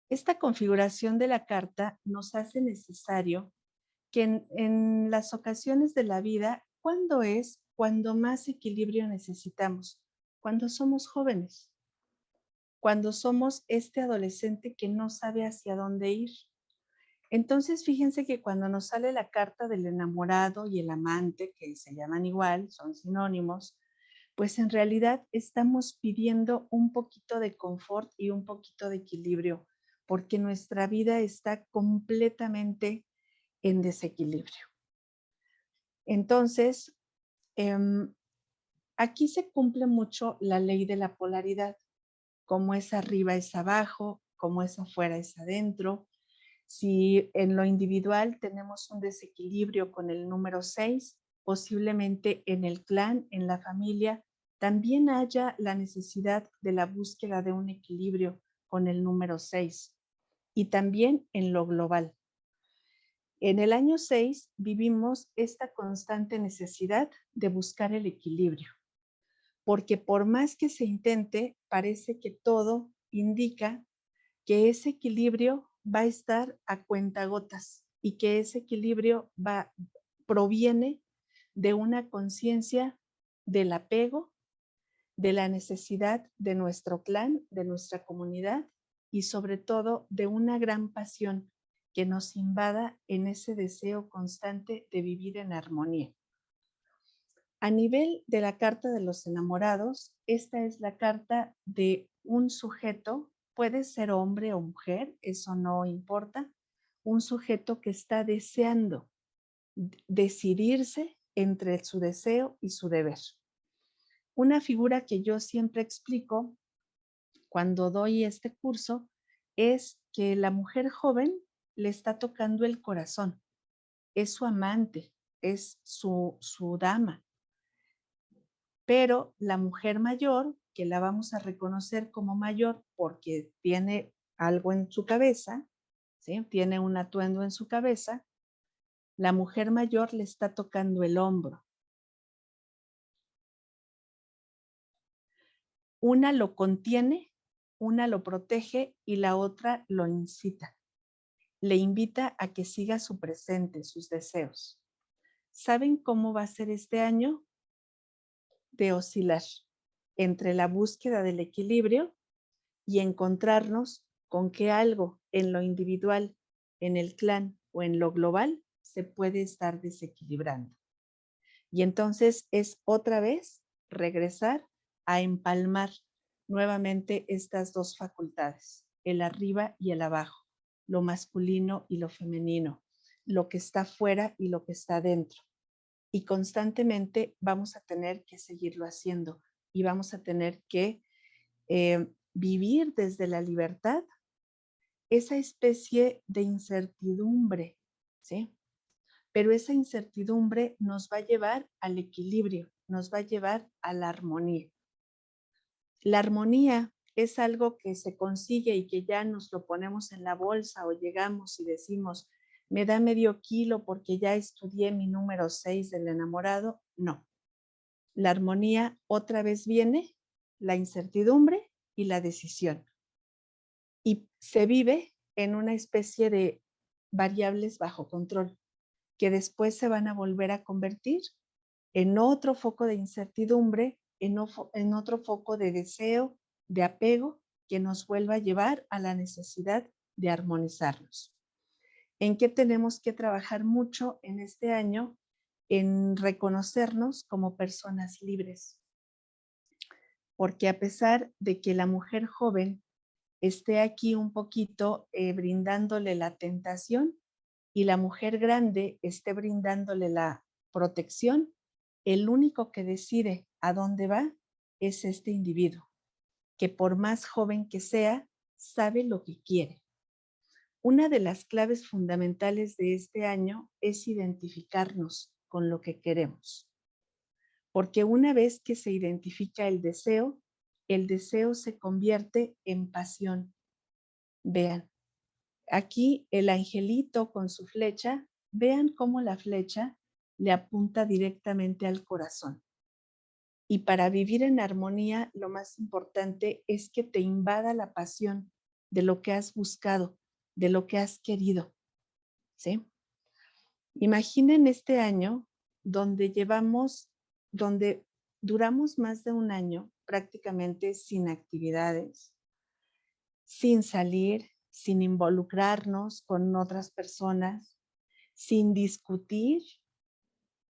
esta configuración de la carta nos hace necesario que en las ocasiones de la vida, ¿cuándo es cuando más equilibrio necesitamos? Cuando somos jóvenes, cuando somos este adolescente que no sabe hacia dónde ir. Entonces, fíjense que cuando nos sale la carta del enamorado y el amante, que se llaman igual, son sinónimos, pues en realidad estamos pidiendo un poquito de confort y un poquito de equilibrio, porque nuestra vida está completamente en desequilibrio. Entonces, aquí se cumple mucho la ley de la polaridad, como es arriba es abajo, como es afuera es adentro. Si en lo individual tenemos un desequilibrio con el número 6, posiblemente en el clan, en la familia, también haya la necesidad de la búsqueda de un equilibrio con el número 6 y también en lo global. En el año 6 vivimos esta constante necesidad de buscar el equilibrio, porque por más que se intente, parece que todo indica que ese equilibrio va a estar a cuentagotas y que ese equilibrio proviene de una conciencia del apego, de la necesidad de nuestro clan, de nuestra comunidad y sobre todo de una gran pasión que nos invada en ese deseo constante de vivir en armonía. A nivel de la carta de los enamorados, esta es la carta de un sujeto, puede ser hombre o mujer, eso no importa, un sujeto que está deseando decidirse entre su deseo y su deber. Una figura que yo siempre explico cuando doy este curso es que la mujer joven le está tocando el corazón, es su amante, es su dama. Pero la mujer mayor, que la vamos a reconocer como mayor porque tiene algo en su cabeza, ¿sí? Tiene un atuendo en su cabeza, la mujer mayor le está tocando el hombro. Una lo contiene, una lo protege y la otra lo incita. Le invita a que siga su presente, sus deseos. ¿Saben cómo va a ser este año? De oscilar entre la búsqueda del equilibrio y encontrarnos con que algo en lo individual, en el clan o en lo global se puede estar desequilibrando. Y entonces es otra vez regresar a empalmar nuevamente estas dos facultades, el arriba y el abajo, lo masculino y lo femenino, lo que está fuera y lo que está dentro. Y constantemente vamos a tener que seguirlo haciendo y vamos a tener que vivir desde la libertad esa especie de incertidumbre, ¿sí? Pero esa incertidumbre nos va a llevar al equilibrio, nos va a llevar a la armonía. La armonía es algo que se consigue y que ya nos lo ponemos en la bolsa o llegamos y decimos, me da medio kilo porque ya estudié mi número 6 del enamorado. No. La armonía otra vez viene, la incertidumbre y la decisión. Y se vive en una especie de variables bajo control, que después se van a volver a convertir en otro foco de incertidumbre, en otro foco de deseo, de apego, que nos vuelva a llevar a la necesidad de armonizarnos. ¿En qué tenemos que trabajar mucho en este año? En reconocernos como personas libres. Porque a pesar de que la mujer joven esté aquí un poquito brindándole la tentación y la mujer grande esté brindándole la protección, el único que decide a dónde va es este individuo, que por más joven que sea, sabe lo que quiere. Una de las claves fundamentales de este año es identificarnos con lo que queremos, porque una vez que se identifica el deseo se convierte en pasión. Vean, aquí el angelito con su flecha, vean cómo la flecha le apunta directamente al corazón. Y para vivir en armonía, lo más importante es que te invada la pasión de lo que has buscado, de lo que has querido, ¿sí? Imaginen este año donde duramos más de un año prácticamente sin actividades, sin salir, sin involucrarnos con otras personas, sin discutir.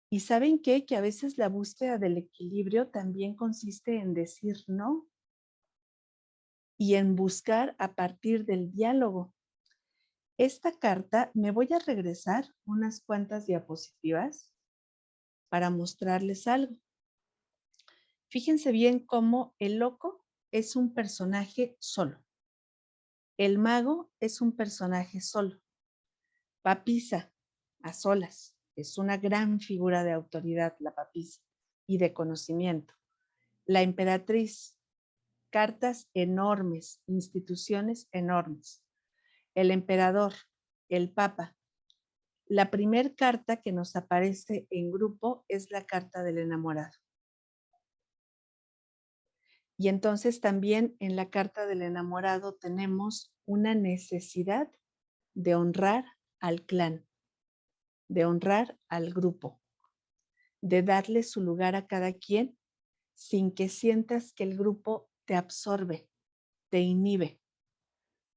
¿Y saben qué? Que a veces la búsqueda del equilibrio también consiste en decir no y en buscar a partir del diálogo. Esta carta, me voy a regresar unas cuantas diapositivas para mostrarles algo. Fíjense bien cómo el loco es un personaje solo. El mago es un personaje solo. Papisa, a solas, es una gran figura de autoridad, la papisa, y de conocimiento. La emperatriz, cartas enormes, instituciones enormes. El emperador, el papa. La primer carta que nos aparece en grupo es la carta del enamorado. Y entonces también en la carta del enamorado tenemos una necesidad de honrar al clan, de honrar al grupo, de darle su lugar a cada quien sin que sientas que el grupo te absorbe, te inhibe.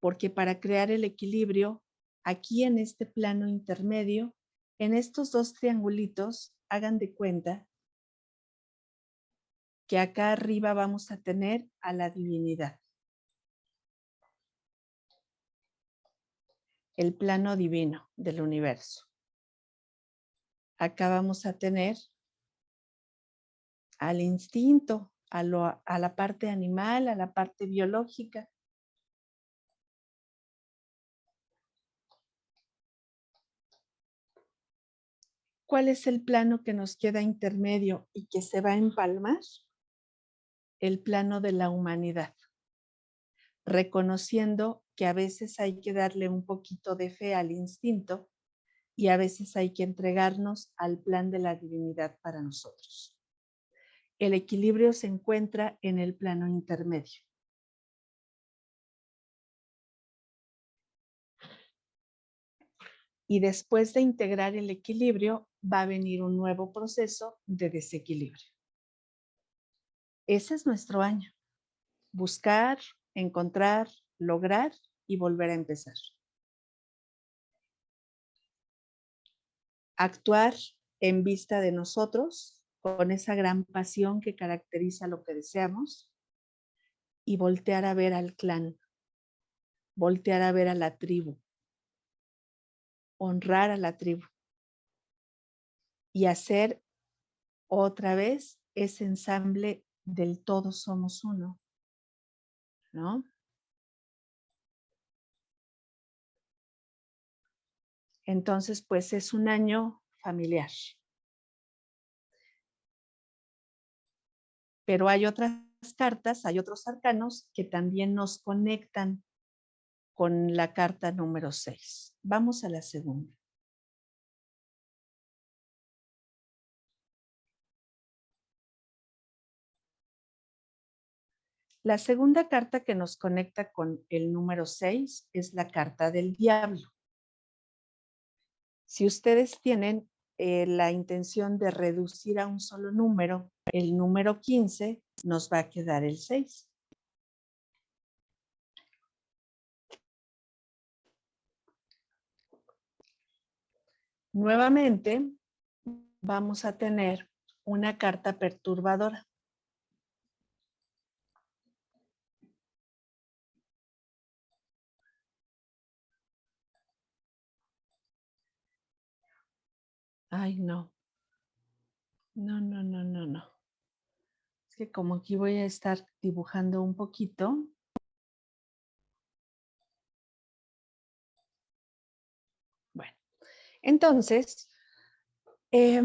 Porque para crear el equilibrio, aquí en este plano intermedio, en estos dos triangulitos, hagan de cuenta que acá arriba vamos a tener a la divinidad. El plano divino del universo. Acá vamos a tener al instinto, a la parte animal, a la parte biológica. ¿Cuál es el plano que nos queda intermedio y que se va a empalmar? El plano de la humanidad, reconociendo que a veces hay que darle un poquito de fe al instinto y a veces hay que entregarnos al plan de la divinidad para nosotros. El equilibrio se encuentra en el plano intermedio. Y después de integrar el equilibrio, va a venir un nuevo proceso de desequilibrio. Ese es nuestro año. Buscar, encontrar, lograr y volver a empezar. Actuar en vista de nosotros, con esa gran pasión que caracteriza lo que deseamos, y voltear a ver al clan, voltear a ver a la tribu, honrar a la tribu y hacer otra vez ese ensamble del todos somos uno, ¿no? Entonces, pues es un año familiar. Pero hay otras cartas, hay otros arcanos que también nos conectan con la carta número 6. Vamos a la segunda. La segunda carta que nos conecta con el número 6 es la carta del diablo. Si ustedes tienen la intención de reducir a un solo número, el número 15, nos va a quedar el 6. Nuevamente, vamos a tener una carta perturbadora. Ay, no. No, no, no, no, no. Es que como aquí voy a estar dibujando un poquito. Bueno, entonces, ¿qué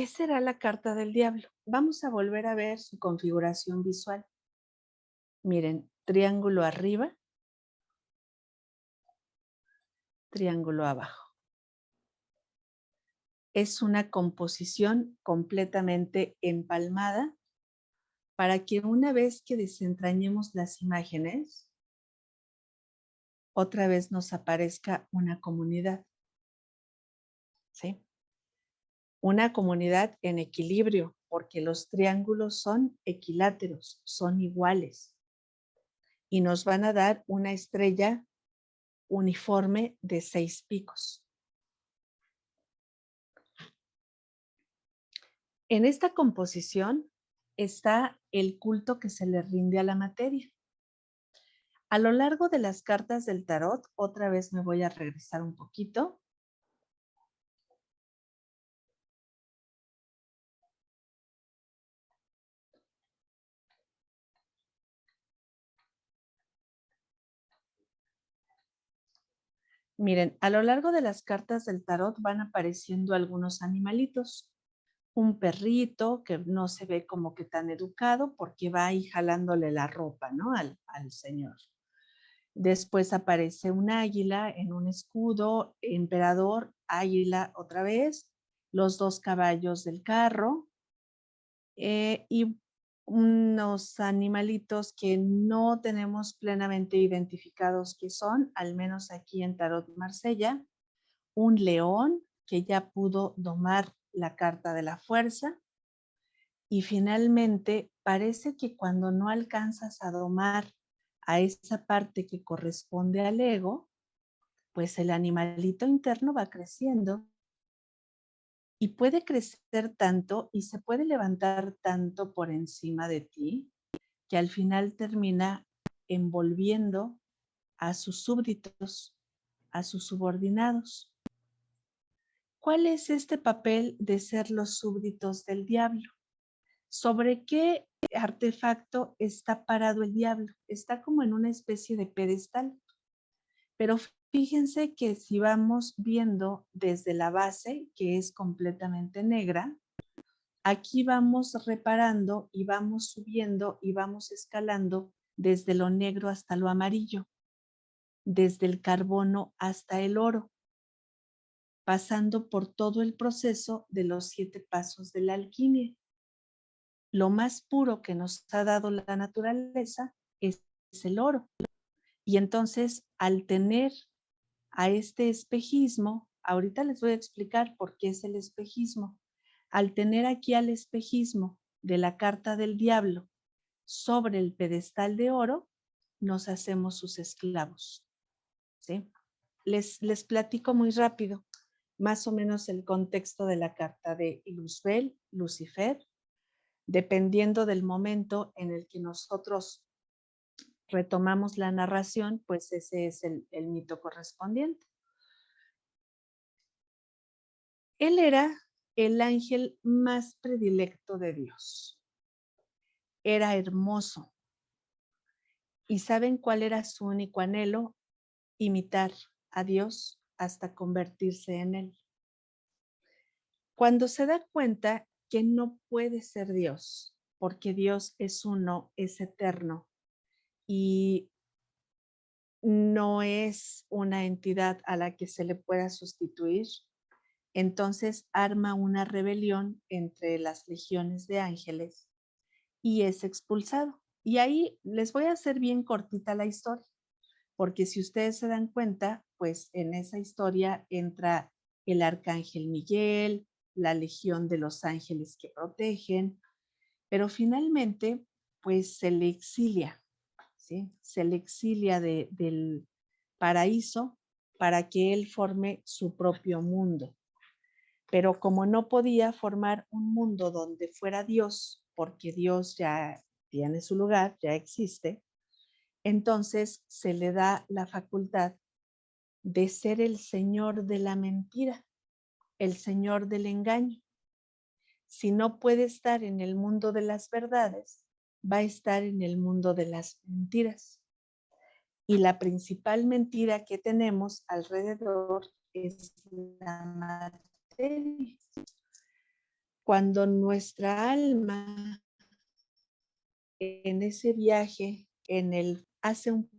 será la carta del diablo? Vamos a volver a ver su configuración visual. Miren, triángulo arriba, triángulo abajo. Es una composición completamente empalmada para que una vez que desentrañemos las imágenes, otra vez nos aparezca una comunidad. ¿Sí? Una comunidad en equilibrio, porque los triángulos son equiláteros, son iguales y nos van a dar una estrella uniforme de 6 picos. En esta composición está el culto que se le rinde a la materia. A lo largo de las cartas del tarot, otra vez me voy a regresar un poquito. Miren, a lo largo de las cartas del tarot van apareciendo algunos animalitos. Un perrito que no se ve como que tan educado porque va ahí jalándole la ropa, ¿no? Al señor. Después aparece un águila en un escudo, emperador, águila otra vez, los 2 caballos del carro y unos animalitos que no tenemos plenamente identificados qué son, al menos aquí en Tarot Marsella, un león que ya pudo domar la carta de la fuerza y finalmente parece que cuando no alcanzas a domar a esa parte que corresponde al ego, pues el animalito interno va creciendo y puede crecer tanto y se puede levantar tanto por encima de ti que al final termina envolviendo a sus súbditos, a sus subordinados. ¿Cuál es este papel de ser los súbditos del diablo? ¿Sobre qué artefacto está parado el diablo? Está como en una especie de pedestal, pero Fíjense que si vamos viendo desde la base, que es completamente negra, aquí vamos reparando y vamos subiendo y vamos escalando desde lo negro hasta lo amarillo, desde el carbono hasta el oro, pasando por todo el proceso de los 7 pasos de la alquimia. Lo más puro que nos ha dado la naturaleza es el oro. Y entonces, al tener a este espejismo, ahorita les voy a explicar por qué es el espejismo. Al tener aquí al espejismo de la carta del diablo sobre el pedestal de oro, nos hacemos sus esclavos. ¿Sí? Les platico muy rápido, más o menos el contexto de la carta de Luzbel, Lucifer, dependiendo del momento en el que nosotros retomamos la narración, pues ese es el mito correspondiente. Él era el ángel más predilecto de Dios. Era hermoso. ¿Y saben cuál era su único anhelo? Imitar a Dios hasta convertirse en Él. Cuando se da cuenta que no puede ser Dios, porque Dios es uno, es eterno y no es una entidad a la que se le pueda sustituir, entonces arma una rebelión entre las legiones de ángeles y es expulsado. Y ahí les voy a hacer bien cortita la historia, porque si ustedes se dan cuenta, pues en esa historia entra el arcángel Miguel, la legión de los ángeles que protegen, pero finalmente, pues se le exilia, ¿sí? Se le exilia del paraíso para que él forme su propio mundo. Pero como no podía formar un mundo donde fuera Dios, porque Dios ya tiene su lugar, ya existe, entonces se le da la facultad de ser el señor de la mentira, el señor del engaño. Si no puede estar en el mundo de las verdades, va a estar en el mundo de las mentiras. Y la principal mentira que tenemos alrededor es la materia. Cuando nuestra alma en ese viaje, hace un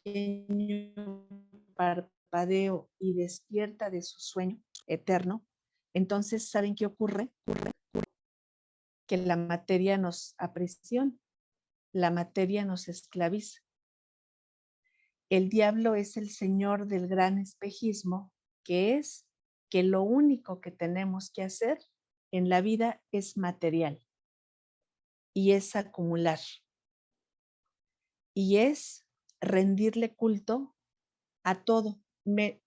pequeño parpadeo y despierta de su sueño eterno, entonces, ¿saben qué ocurre? Que la materia nos aprisiona, la materia nos esclaviza. El diablo es el señor del gran espejismo, que es que lo único que tenemos que hacer en la vida es material y es acumular y es rendirle culto a todo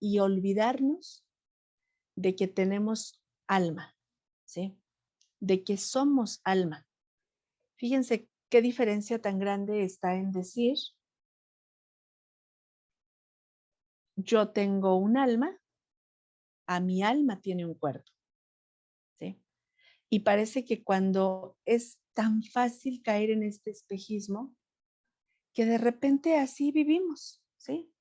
y olvidarnos de que tenemos alma, ¿sí? De que somos alma. Fíjense qué diferencia tan grande está en decir, yo tengo un alma, a mi alma tiene un cuerpo, ¿sí? Y parece que cuando es tan fácil caer en este espejismo, que de repente así vivimos, ¿sí?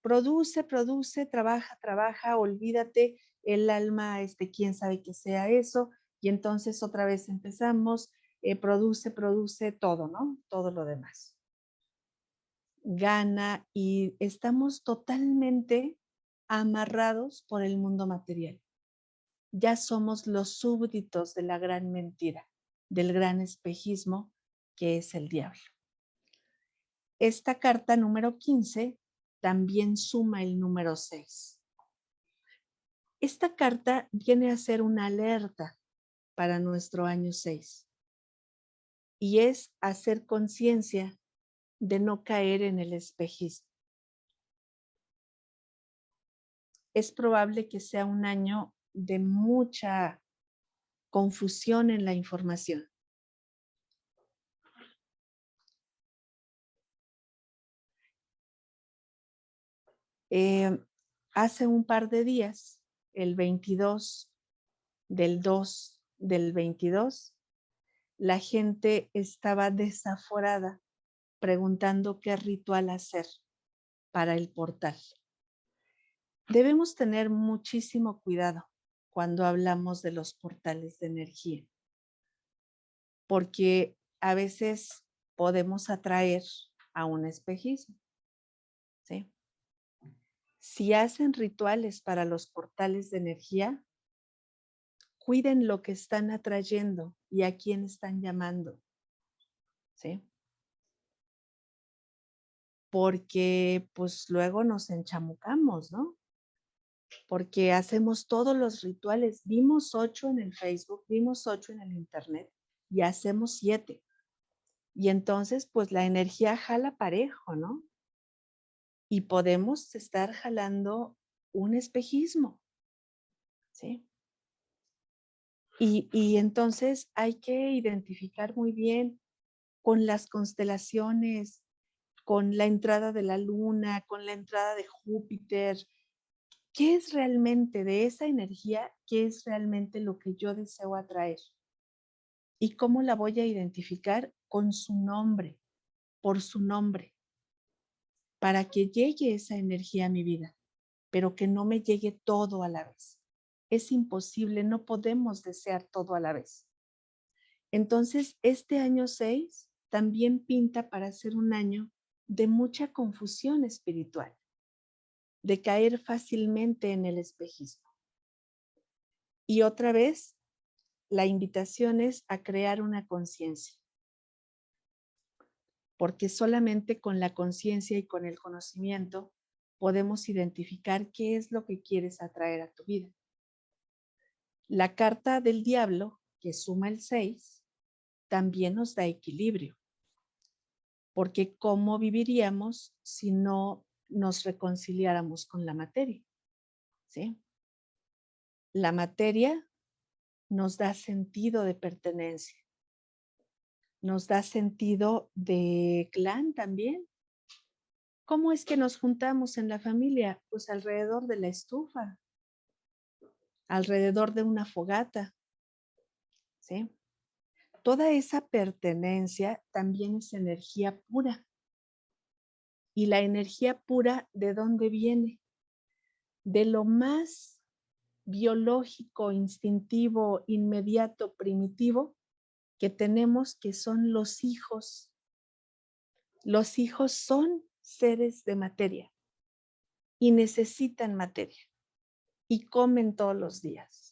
Produce, produce, trabaja, trabaja, olvídate, el alma, quién sabe que sea eso, y entonces otra vez empezamos, produce, produce todo, ¿no? Todo lo demás. Gana y estamos totalmente amarrados por el mundo material. Ya somos los súbditos de la gran mentira, del gran espejismo que es el diablo. Esta carta número 15 también suma el número 6. Esta carta viene a ser una alerta para nuestro año 6 y es hacer conciencia de no caer en el espejismo. Es probable que sea un año de mucha confusión en la información. Hace un par de días, el 22 del 2 del 22, la gente estaba desaforada preguntando qué ritual hacer. para el portal. Debemos tener muchísimo cuidado cuando hablamos de los portales de energía, porque a veces podemos atraer a un espejismo, ¿sí? Si hacen rituales para los portales de energía, cuiden lo que están atrayendo y a quién están llamando, ¿sí? Porque pues luego nos enchamucamos, ¿no? Porque hacemos todos los rituales. Vimos 8 en el Facebook, vimos 8 en el internet y hacemos 7. Y entonces pues la energía jala parejo, ¿no? Y podemos estar jalando un espejismo, ¿sí? Y entonces hay que identificar muy bien con las constelaciones, con la entrada de la luna, con la entrada de Júpiter, qué es realmente de esa energía, qué es realmente lo que yo deseo atraer y cómo la voy a identificar con su nombre, por su nombre, para que llegue esa energía a mi vida, pero que no me llegue todo a la vez. Es imposible, no podemos desear todo a la vez. Entonces, este año 6 también pinta para ser un año de mucha confusión espiritual, de caer fácilmente en el espejismo. Y otra vez, la invitación es a crear una conciencia, porque solamente con la conciencia y con el conocimiento podemos identificar qué es lo que quieres atraer a tu vida. La carta del diablo, que suma el 6, también nos da equilibrio, porque ¿cómo viviríamos si no nos reconciliáramos con la materia? ¿Sí? La materia nos da sentido de pertenencia, nos da sentido de clan también. ¿Cómo es que nos juntamos en la familia? Pues alrededor de la estufa, alrededor de una fogata, ¿sí? Toda esa pertenencia también es energía pura. ¿Y la energía pura de dónde viene? De lo más biológico, instintivo, inmediato, primitivo que tenemos, que son los hijos. Los hijos son seres de materia y necesitan materia y comen todos los días.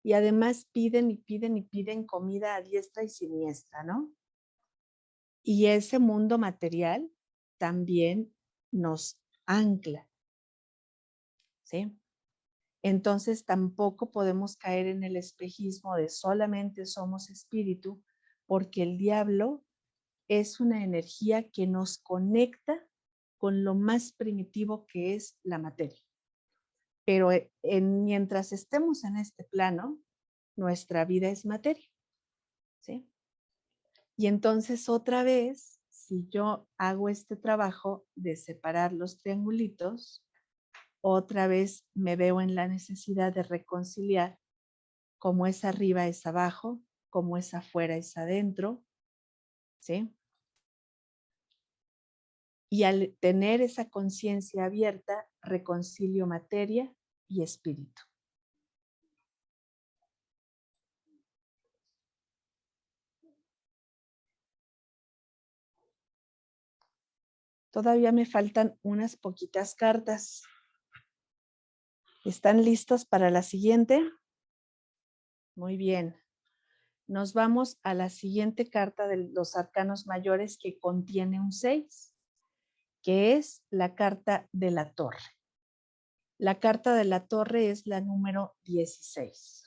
Y además piden y piden y piden comida a diestra y siniestra, ¿no? Y ese mundo material también nos ancla, ¿sí? Entonces tampoco podemos caer en el espejismo de solamente somos espíritu, porque el diablo es una energía que nos conecta con lo más primitivo que es la materia. Pero mientras estemos en este plano, nuestra vida es materia, ¿sí? Y entonces otra vez, si yo hago este trabajo de separar los triangulitos, otra vez me veo en la necesidad de reconciliar cómo es arriba es abajo, cómo es afuera es adentro, ¿sí? Y al tener esa conciencia abierta, reconcilio materia y espíritu. Todavía me faltan unas poquitas cartas. ¿Están listos para la siguiente? Muy bien. Nos vamos a la siguiente carta de los arcanos mayores que contiene un 6, que es la carta de la torre. La carta de la torre es la número 16.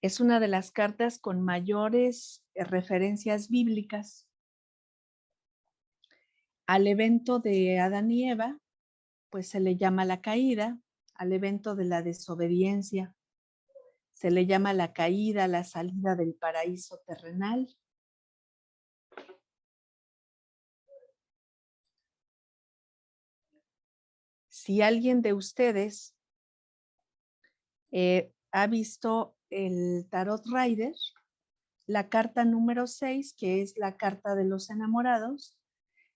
Es una de las cartas con mayores referencias bíblicas al evento de Adán y Eva, pues se le llama la caída, al evento de la desobediencia, se le llama la caída, la salida del paraíso terrenal. Si alguien de ustedes Ha visto el Tarot Rider, la carta número 6, que es la carta de los enamorados.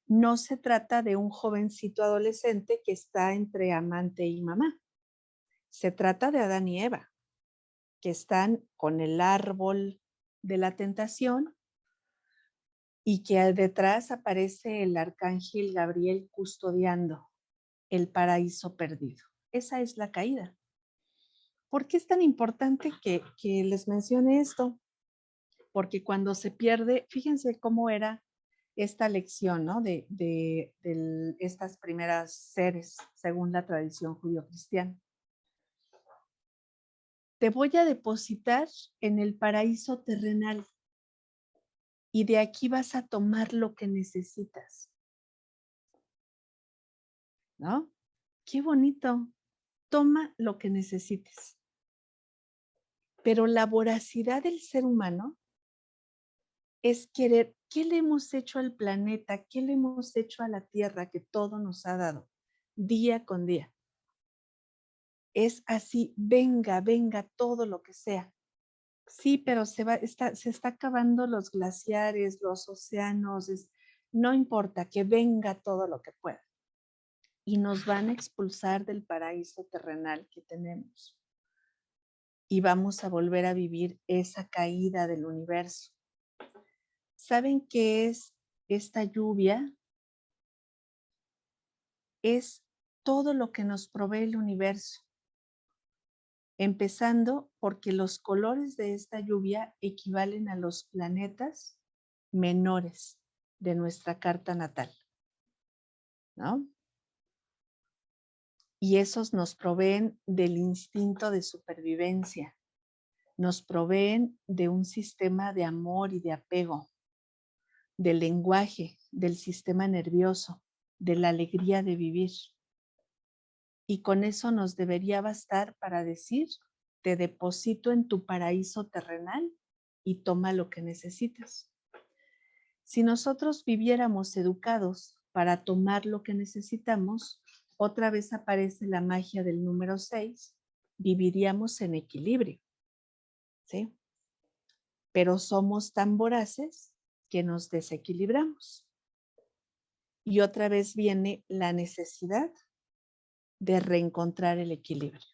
No se trata de un jovencito adolescente que está entre amante y mamá. Se trata de Adán y Eva, que están con el árbol de la tentación y que detrás aparece el arcángel Gabriel custodiando el paraíso perdido. Esa es la caída. ¿Por qué es tan importante que les mencione esto? Porque cuando se pierde, fíjense cómo era esta lección, ¿no? De estas primeras seres, según la tradición judío-cristiana. Te voy a depositar en el paraíso terrenal y de aquí vas a tomar lo que necesitas, ¿no? Qué bonito. Toma lo que necesites. Pero la voracidad del ser humano es querer, ¿qué le hemos hecho al planeta? ¿Qué le hemos hecho a la tierra que todo nos ha dado día con día? Es así, venga, venga, todo lo que sea. Sí, pero se está acabando los glaciares, los océanos, no importa, que venga todo lo que pueda. Y nos van a expulsar del paraíso terrenal que tenemos. Y vamos a volver a vivir esa caída del universo. ¿Saben qué es esta lluvia? Es todo lo que nos provee el universo. Empezando porque los colores de esta lluvia equivalen a los planetas menores de nuestra carta natal, ¿no? Y esos nos proveen del instinto de supervivencia, nos proveen de un sistema de amor y de apego, del lenguaje, del sistema nervioso, de la alegría de vivir. Y con eso nos debería bastar para decir, te deposito en tu paraíso terrenal y toma lo que necesitas. Si nosotros viviéramos educados para tomar lo que necesitamos, otra vez aparece la magia del número 6, viviríamos en equilibrio, ¿sí? Pero somos tan voraces que nos desequilibramos. Y otra vez viene la necesidad de reencontrar el equilibrio.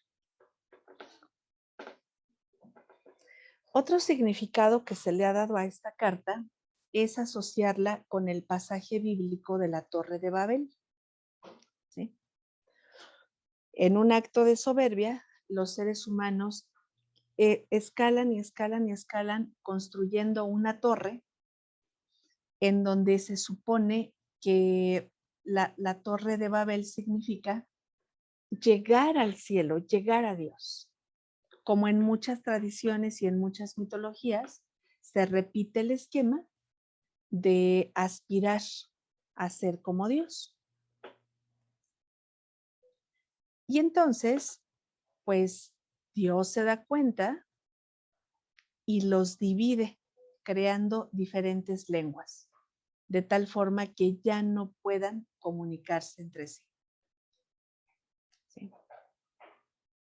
Otro significado que se le ha dado a esta carta es asociarla con el pasaje bíblico de la Torre de Babel, ¿sí? En un acto de soberbia, los seres humanos escalan y escalan y escalan construyendo una torre en donde se supone que la Torre de Babel significa llegar al cielo, llegar a Dios. Como en muchas tradiciones y en muchas mitologías, se repite el esquema de aspirar a ser como Dios. Y entonces, pues Dios se da cuenta y los divide, creando diferentes lenguas, de tal forma que ya no puedan comunicarse entre sí. ¿Sí?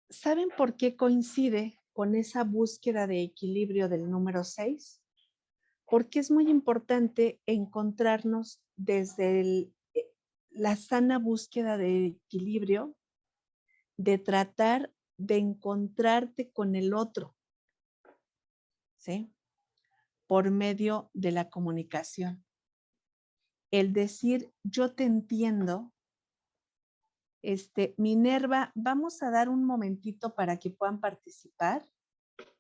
¿Saben por qué coincide con esa búsqueda de equilibrio del número 6? Porque es muy importante encontrarnos desde la sana búsqueda de equilibrio, de tratar de encontrarte con el otro, ¿sí? Por medio de la comunicación. El decir, yo te entiendo, Minerva, vamos a dar un momentito para que puedan participar,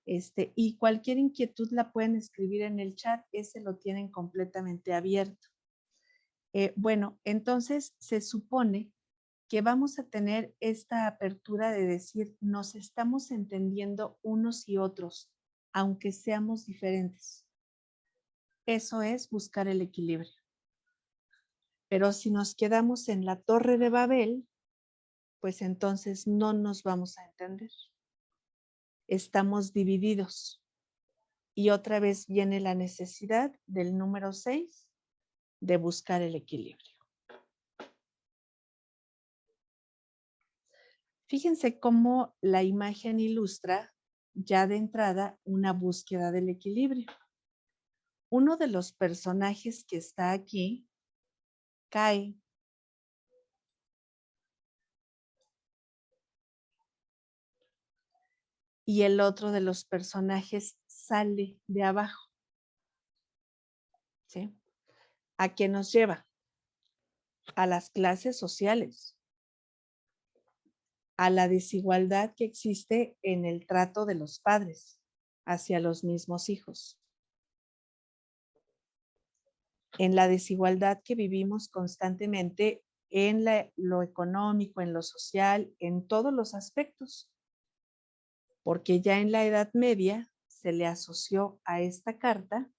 y cualquier inquietud la pueden escribir en el chat, ese lo tienen completamente abierto. Bueno, entonces se supone que vamos a tener esta apertura de decir, nos estamos entendiendo unos y otros, aunque seamos diferentes. Eso es buscar el equilibrio. Pero si nos quedamos en la Torre de Babel, pues entonces no nos vamos a entender. Estamos divididos. Y otra vez viene la necesidad del número 6 de buscar el equilibrio. Fíjense cómo la imagen ilustra ya de entrada una búsqueda del equilibrio. Uno de los personajes que está aquí cae y el otro de los personajes sale de abajo, ¿sí? ¿A qué nos lleva? A las clases sociales, a la desigualdad que existe en el trato de los padres hacia los mismos hijos, en la desigualdad que vivimos constantemente en lo económico, en lo social, en todos los aspectos, porque ya en la Edad Media se le asoció a esta carta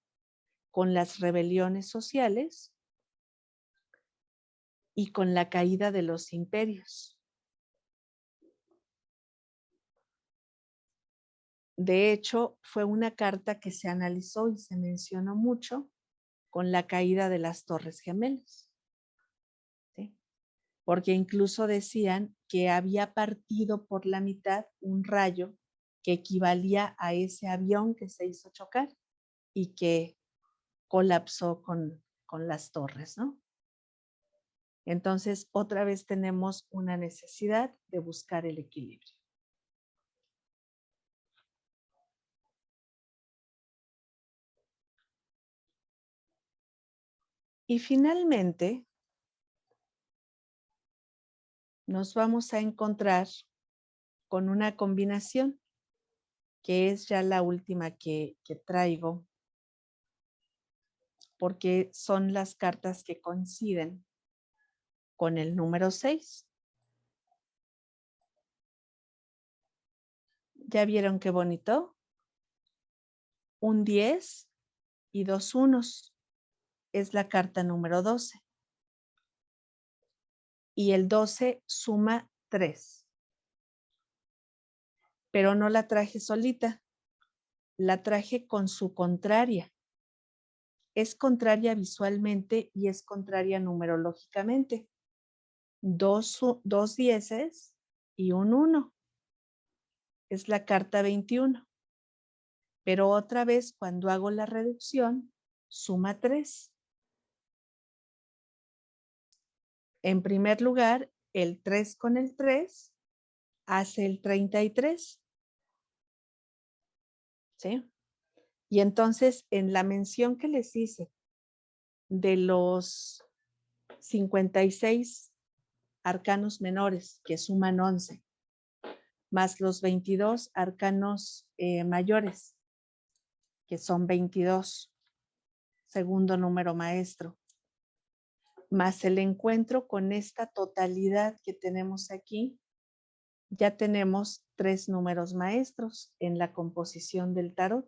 con las rebeliones sociales y con la caída de los imperios. De hecho, fue una carta que se analizó y se mencionó mucho con la caída de las Torres Gemelas, ¿sí? Porque incluso decían que había partido por la mitad un rayo que equivalía a ese avión que se hizo chocar y que colapsó con las torres, ¿no? Entonces, otra vez tenemos una necesidad de buscar el equilibrio. Y finalmente, nos vamos a encontrar con una combinación que es ya la última que traigo, porque son las cartas que coinciden con el número 6. ¿Ya vieron qué bonito? Un 10 y dos unos es la carta número 12. Y el 12 suma 3. Pero no la traje solita, la traje con su contraria. Es contraria visualmente y es contraria numerológicamente. Dos dieces y un 1. Es la carta 21. Pero otra vez, cuando hago la reducción, suma 3. En primer lugar, el 3 con el 3 hace el 33. ¿Sí? Y entonces, en la mención que les hice de los 56 arcanos menores, que suman 11, más los 22 arcanos mayores, que son 22, segundo número maestro, más el encuentro con esta totalidad que tenemos aquí, ya tenemos 3 números maestros en la composición del tarot.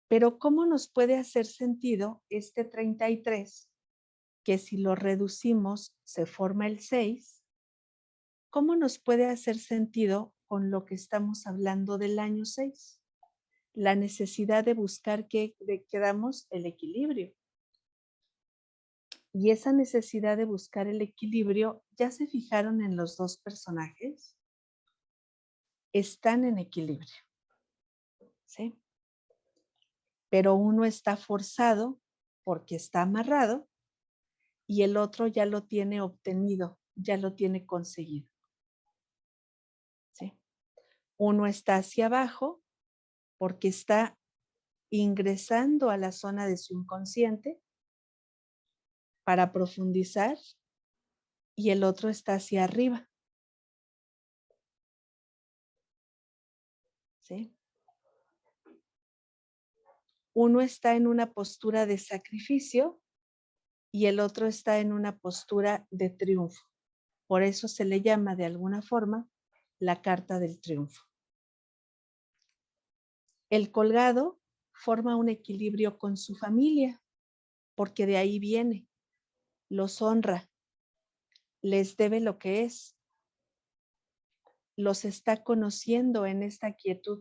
Pero ¿cómo nos puede hacer sentido este 33, que si lo reducimos se forma el 6? ¿Cómo nos puede hacer sentido con lo que estamos hablando del año 6? La necesidad de buscar que damos el equilibrio. Y esa necesidad de buscar el equilibrio, ¿ya se fijaron en los dos personajes? Están en equilibrio, ¿sí? Pero uno está forzado porque está amarrado y el otro ya lo tiene obtenido, ya lo tiene conseguido, ¿sí? Uno está hacia abajo porque está ingresando a la zona de su inconsciente para profundizar y el otro está hacia arriba, ¿sí? Uno está en una postura de sacrificio y el otro está en una postura de triunfo. Por eso se le llama de alguna forma la carta del triunfo. El colgado forma un equilibrio con su familia, porque de ahí viene, los honra, les debe lo que es, los está conociendo en esta quietud,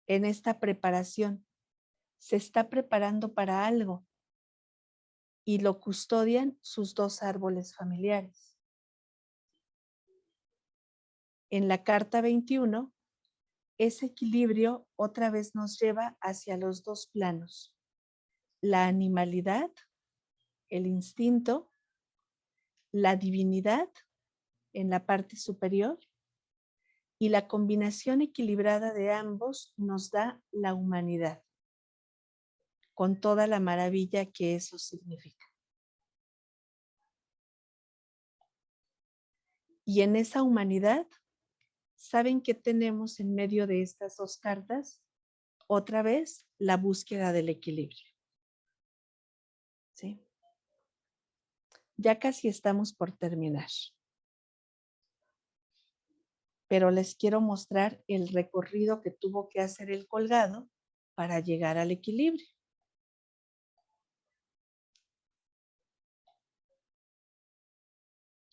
en esta preparación, se está preparando para algo y lo custodian sus dos árboles familiares. En la carta 21, ese equilibrio otra vez nos lleva hacia los dos planos. La animalidad, el instinto, la divinidad en la parte superior, y la combinación equilibrada de ambos nos da la humanidad, con toda la maravilla que eso significa. Y en esa humanidad, ¿saben qué tenemos en medio de estas dos cartas? Otra vez, la búsqueda del equilibrio. ¿Sí? Ya casi estamos por terminar. Pero les quiero mostrar el recorrido que tuvo que hacer el colgado para llegar al equilibrio.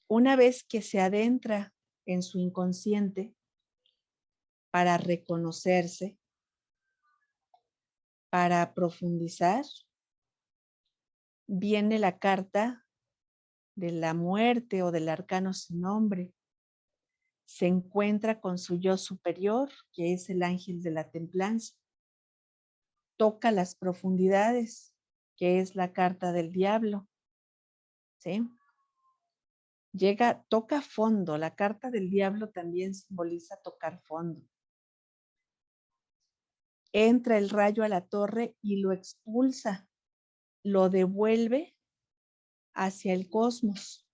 Una vez que se adentra en su inconsciente para reconocerse, para profundizar, viene la carta de la muerte o del arcano sin nombre. Se encuentra con su yo superior, que es el ángel de la templanza. Toca las profundidades, que es la carta del diablo. ¿Sí? Toca fondo. La carta del diablo también simboliza tocar fondo. Entra el rayo a la torre y lo expulsa, lo devuelve hacia el cosmos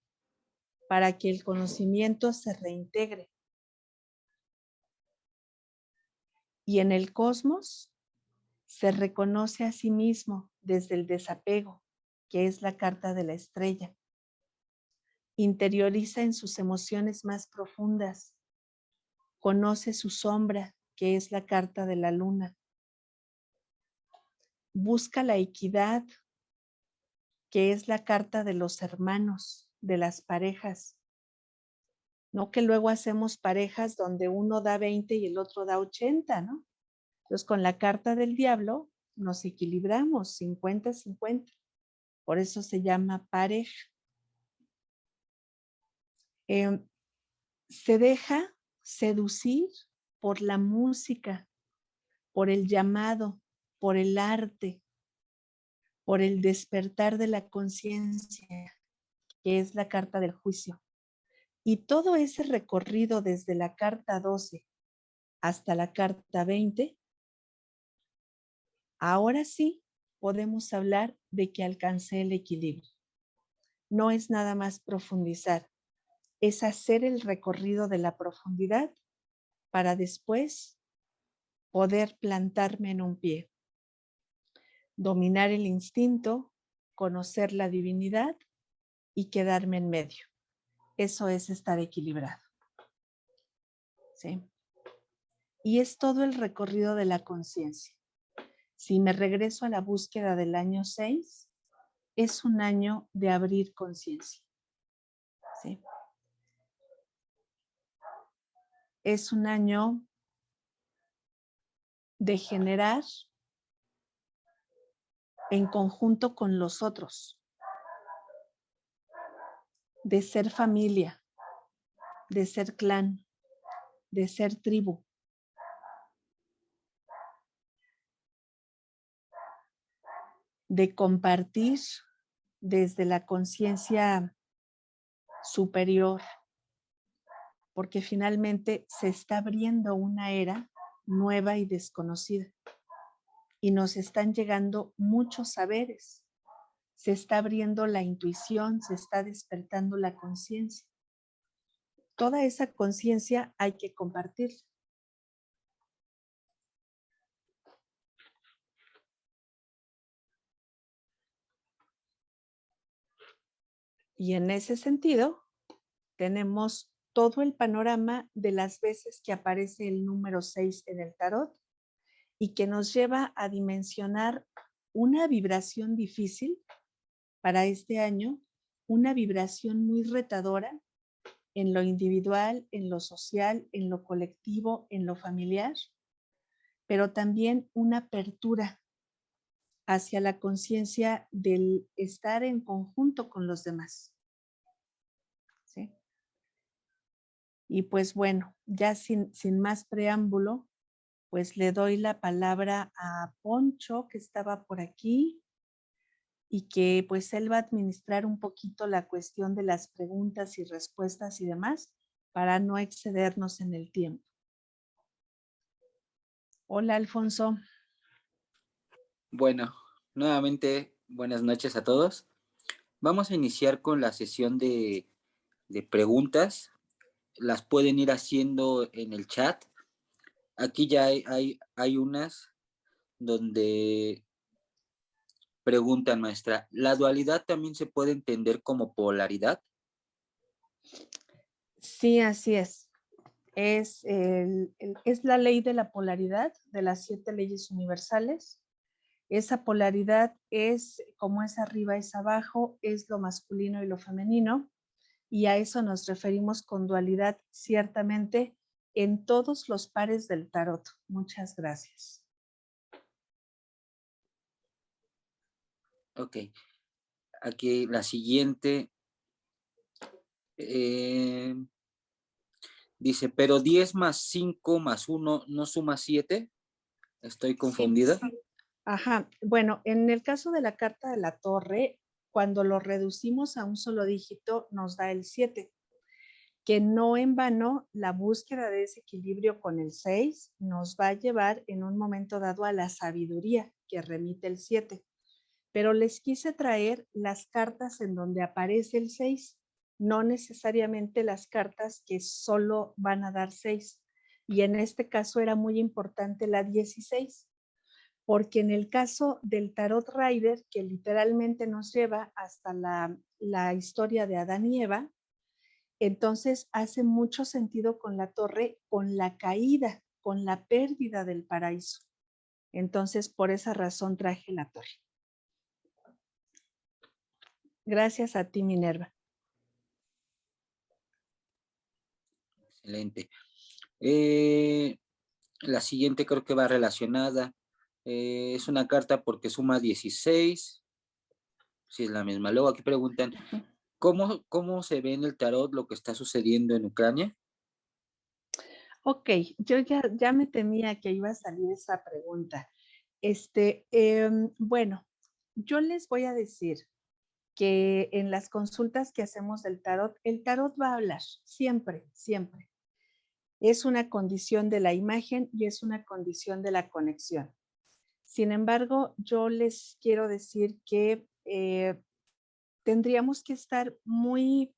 para que el conocimiento se reintegre. Y en el cosmos se reconoce a sí mismo desde el desapego, que es la carta de la estrella. Interioriza en sus emociones más profundas. Conoce su sombra, que es la carta de la luna. Busca la equidad, que es la carta de los hermanos, de las parejas. No que luego hacemos parejas donde uno da 20 y el otro da 80, ¿no? Entonces, con la carta del diablo nos equilibramos 50-50. Por eso se llama pareja. Se deja seducir por la música, por el llamado, por el arte, por el despertar de la conciencia, que es la carta del juicio. Y todo ese recorrido desde la carta 12 hasta la carta 20, ahora sí podemos hablar de que alcancé el equilibrio. No es nada más profundizar, es hacer el recorrido de la profundidad para después poder plantarme en un pie. Dominar el instinto, conocer la divinidad y quedarme en medio. Eso es estar equilibrado. ¿Sí? Y es todo el recorrido de la conciencia. Si me regreso a la búsqueda del año 6, es un año de abrir conciencia. ¿Sí? Es un año de generar en conjunto con los otros, de ser familia, de ser clan, de ser tribu. De compartir desde la conciencia superior, porque finalmente se está abriendo una era nueva y desconocida y nos están llegando muchos saberes. Se está abriendo la intuición, se está despertando la conciencia. Toda esa conciencia hay que compartirla. Y en ese sentido, tenemos todo el panorama de las veces que aparece el número 6 en el tarot y que nos lleva a dimensionar una vibración difícil para este año, una vibración muy retadora en lo individual, en lo social, en lo colectivo, en lo familiar, pero también una apertura hacia la conciencia del estar en conjunto con los demás. ¿Sí? Y pues bueno, ya sin más preámbulo, pues le doy la palabra a Poncho, que estaba por aquí, y que pues él va a administrar un poquito la cuestión de las preguntas y respuestas y demás para no excedernos en el tiempo. Hola, Alfonso. Bueno, nuevamente buenas noches a todos. Vamos a iniciar con la sesión de preguntas. Las pueden ir haciendo en el chat. Aquí ya hay unas donde preguntan, maestra, ¿la dualidad también se puede entender como polaridad? Sí, así es. Es la ley de la polaridad de las 7 leyes universales. Esa polaridad es como es arriba, es abajo, es lo masculino y lo femenino. Y a eso nos referimos con dualidad, ciertamente, en todos los pares del tarot. Muchas gracias. Ok, aquí la siguiente eh, dice, pero 10 más 5 más 1 no suma 7. Estoy Sí, confundida. sí. Ajá. Bueno, en el caso de la carta de la torre, cuando lo reducimos a un solo dígito, nos da el 7, que no en vano la búsqueda de ese equilibrio con el 6 nos va a llevar en un momento dado a la sabiduría que remite el 7. Pero les quise traer las cartas en donde aparece el 6, no necesariamente las cartas que solo van a dar 6. Y en este caso era muy importante la 16, porque en el caso del Tarot Rider, que literalmente nos lleva hasta la historia de Adán y Eva, entonces hace mucho sentido con la torre, con la caída, con la pérdida del paraíso. Entonces, por esa razón traje la torre. Gracias a ti, Minerva. Excelente. La siguiente creo que va relacionada. Es una carta porque suma 16. Sí, es la misma. Luego aquí preguntan, ¿cómo se ve en el tarot lo que está sucediendo en Ucrania? Ok, yo ya me temía que iba a salir esa pregunta. Bueno, yo les voy a decir que en las consultas que hacemos del tarot, el tarot va a hablar, siempre, siempre. Es una condición de la imagen y es una condición de la conexión. Sin embargo, yo les quiero decir que tendríamos que estar muy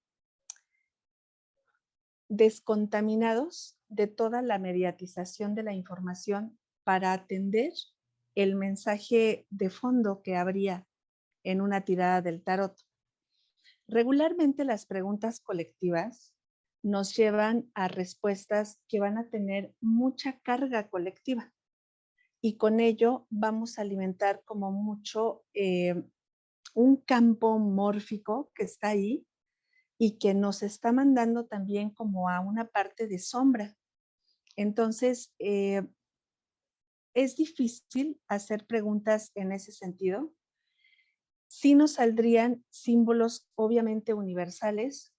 descontaminados de toda la mediatización de la información para atender el mensaje de fondo que habría en una tirada del tarot. Regularmente las preguntas colectivas nos llevan a respuestas que van a tener mucha carga colectiva y con ello vamos a alimentar como mucho un campo mórfico que está ahí y que nos está mandando también como a una parte de sombra. Entonces, es difícil hacer preguntas en ese sentido. Sí nos saldrían símbolos obviamente universales,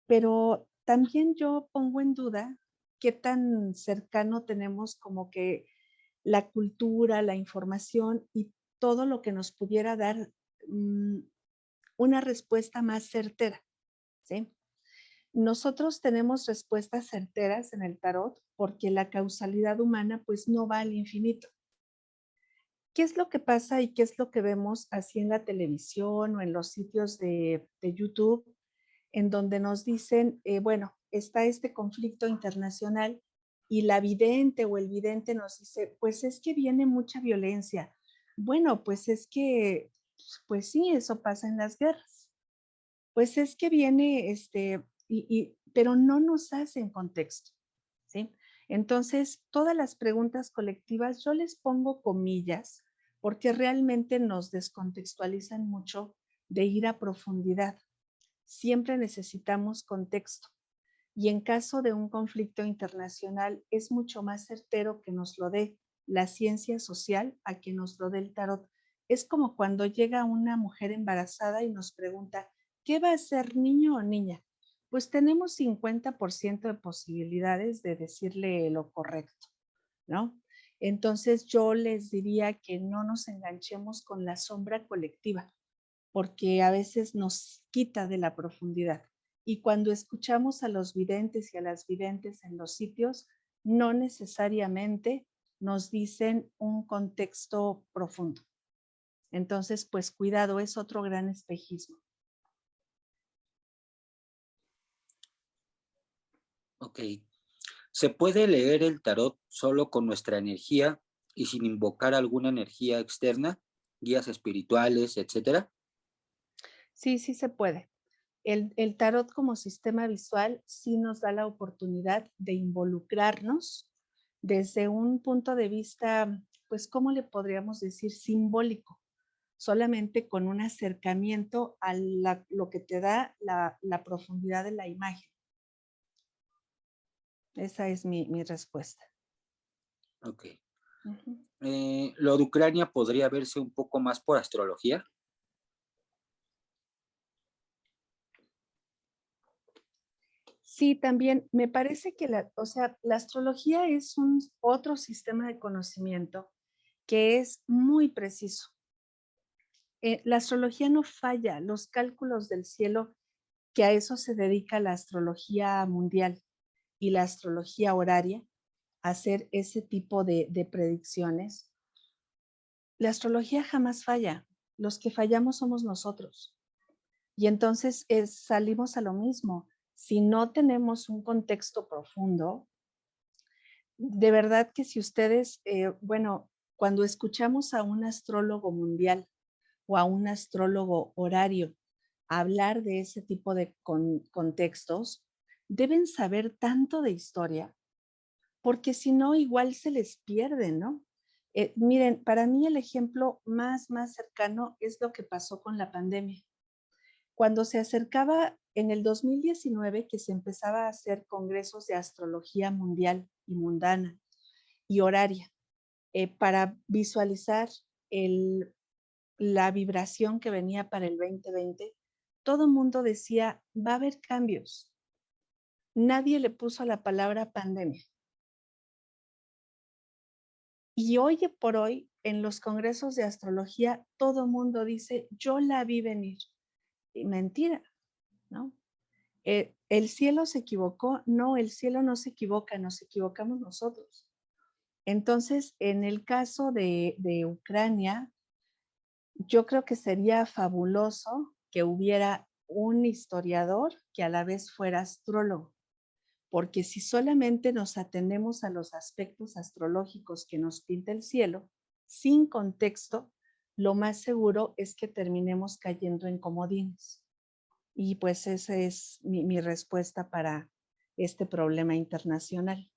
pero también yo pongo en duda qué tan cercano tenemos como que la cultura, la información y todo lo que nos pudiera dar una respuesta más certera, ¿sí? Nosotros tenemos respuestas certeras en el tarot porque la causalidad humana pues no va al infinito. ¿Qué es lo que pasa y qué es lo que vemos así en la televisión o en los sitios de YouTube, en donde nos dicen, bueno, está este conflicto internacional y la vidente o el vidente nos dice, pues es que viene mucha violencia? Bueno, pues es que, pues sí, eso pasa en las guerras. Pues es que viene, pero no nos hacen contexto, ¿sí? Entonces, todas las preguntas colectivas yo les pongo comillas porque realmente nos descontextualizan mucho de ir a profundidad. Siempre necesitamos contexto y en caso de un conflicto internacional es mucho más certero que nos lo dé la ciencia social a que nos lo dé el tarot. Es como cuando llega una mujer embarazada y nos pregunta, ¿qué va a ser, niño o niña? pues tenemos 50% de posibilidades de decirle lo correcto, ¿no? Entonces yo les diría que no nos enganchemos con la sombra colectiva, porque a veces nos quita de la profundidad. Y cuando escuchamos a los videntes y a las videntes en los sitios, no necesariamente nos dicen un contexto profundo. Entonces, pues cuidado, es otro gran espejismo. Ok. ¿Se puede leer el tarot solo con nuestra energía y sin invocar alguna energía externa, guías espirituales, etcétera? Sí, sí se puede. El tarot como sistema visual sí nos da la oportunidad de involucrarnos desde un punto de vista, pues, ¿cómo le podríamos decir? Simbólico, solamente con un acercamiento a lo que te da la profundidad de la imagen. Esa es mi respuesta. Ok. Ujú. ¿Lo de Ucrania podría verse un poco más por astrología? Sí, también me parece que o sea, la astrología es un otro sistema de conocimiento que es muy preciso. La astrología no falla, los cálculos del cielo, que a eso se dedica la astrología mundial y la astrología horaria, a hacer ese tipo de predicciones. La astrología jamás falla, los que fallamos somos nosotros. Y entonces salimos a lo mismo. Si no tenemos un contexto profundo, de verdad que si ustedes, bueno, cuando escuchamos a un astrólogo mundial o a un astrólogo horario hablar de ese tipo de contextos, deben saber tanto de historia, porque si no, igual se les pierde, ¿no? Miren, para mí el ejemplo más cercano es lo que pasó con la pandemia. Cuando se acercaba en el 2019, que se empezaba a hacer congresos de astrología mundial y mundana y horaria, para visualizar el, la vibración que venía para el 2020, todo el mundo decía, va a haber cambios. Nadie le puso la palabra pandemia. Y hoy por hoy, en los congresos de astrología, todo el mundo dice, yo la vi venir. Y mentira, ¿no? ¿El cielo se equivocó? No, el cielo no se equivoca, nos equivocamos nosotros. Entonces, en el caso de Ucrania, yo creo que sería fabuloso que hubiera un historiador que a la vez fuera astrólogo, porque si solamente nos atenemos a los aspectos astrológicos que nos pinta el cielo, sin contexto, lo más seguro es que terminemos cayendo en comodines. Y pues esa es mi respuesta para este problema internacional.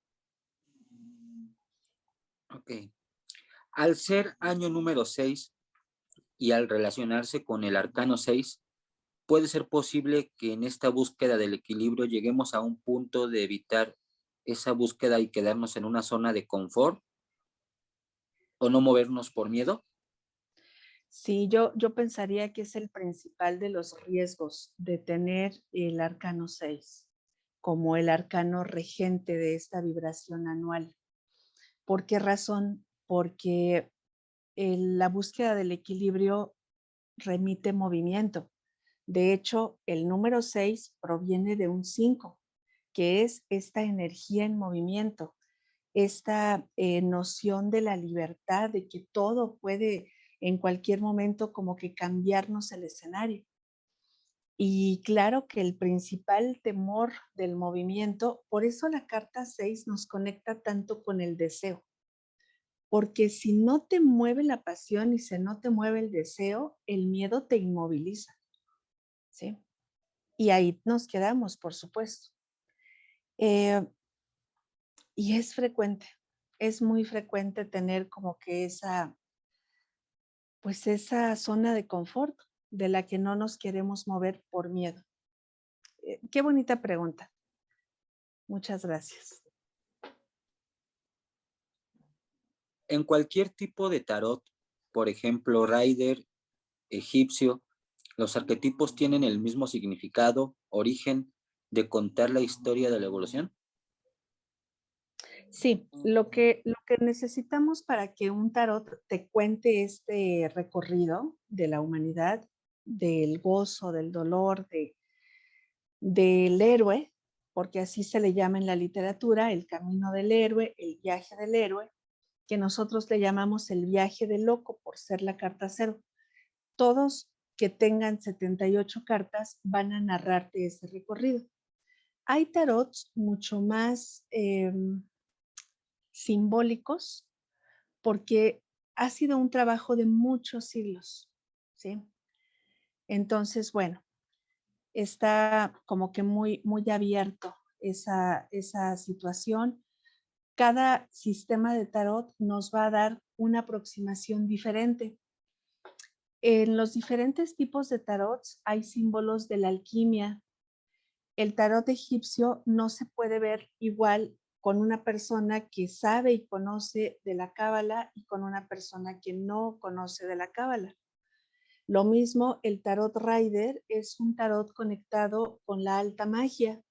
Ok. Al ser año número 6 y al relacionarse con el arcano 6, puede ser posible que en esta búsqueda del equilibrio lleguemos a un punto de evitar esa búsqueda y quedarnos en una zona de confort o no movernos por miedo. Sí, yo pensaría que es el principal de los riesgos de tener el arcano 6 como el arcano regente de esta vibración anual. ¿Por qué razón? Porque la búsqueda del equilibrio remite movimiento. De hecho, el número 6 proviene de un 5, que es esta energía en movimiento, esta noción de la libertad, de que todo puede en cualquier momento como que cambiarnos el escenario. Y claro que el principal temor del movimiento, por eso la carta 6 nos conecta tanto con el deseo, porque si no te mueve la pasión y si no te mueve el deseo, el miedo te inmoviliza, ¿sí? Y ahí nos quedamos, por supuesto. Eh, y es muy frecuente tener como que pues esa zona de confort de la que no nos queremos mover por miedo. Qué bonita pregunta. Muchas gracias. En cualquier tipo de tarot, por ejemplo, Rider, egipcio, los arquetipos tienen el mismo significado, origen de contar la historia de la evolución? Sí, lo que necesitamos para que un tarot te cuente este recorrido de la humanidad, del gozo, del dolor, del héroe, porque así se le llama en la literatura, el camino del héroe, el viaje del héroe, que nosotros le llamamos el viaje del loco por ser la carta cero. Todos que tengan 78 cartas van a narrarte ese recorrido. Hay tarots mucho más simbólicos porque ha sido un trabajo de muchos siglos, ¿sí? Entonces, bueno, está como que muy, muy abierto esa situación. Cada sistema de tarot nos va a dar una aproximación diferente. En los diferentes tipos de tarots hay símbolos de la alquimia. El tarot egipcio no se puede ver igual con una persona que sabe y conoce de la cábala y con una persona que no conoce de la cábala. Lo mismo, el tarot Rider es un tarot conectado con la alta magia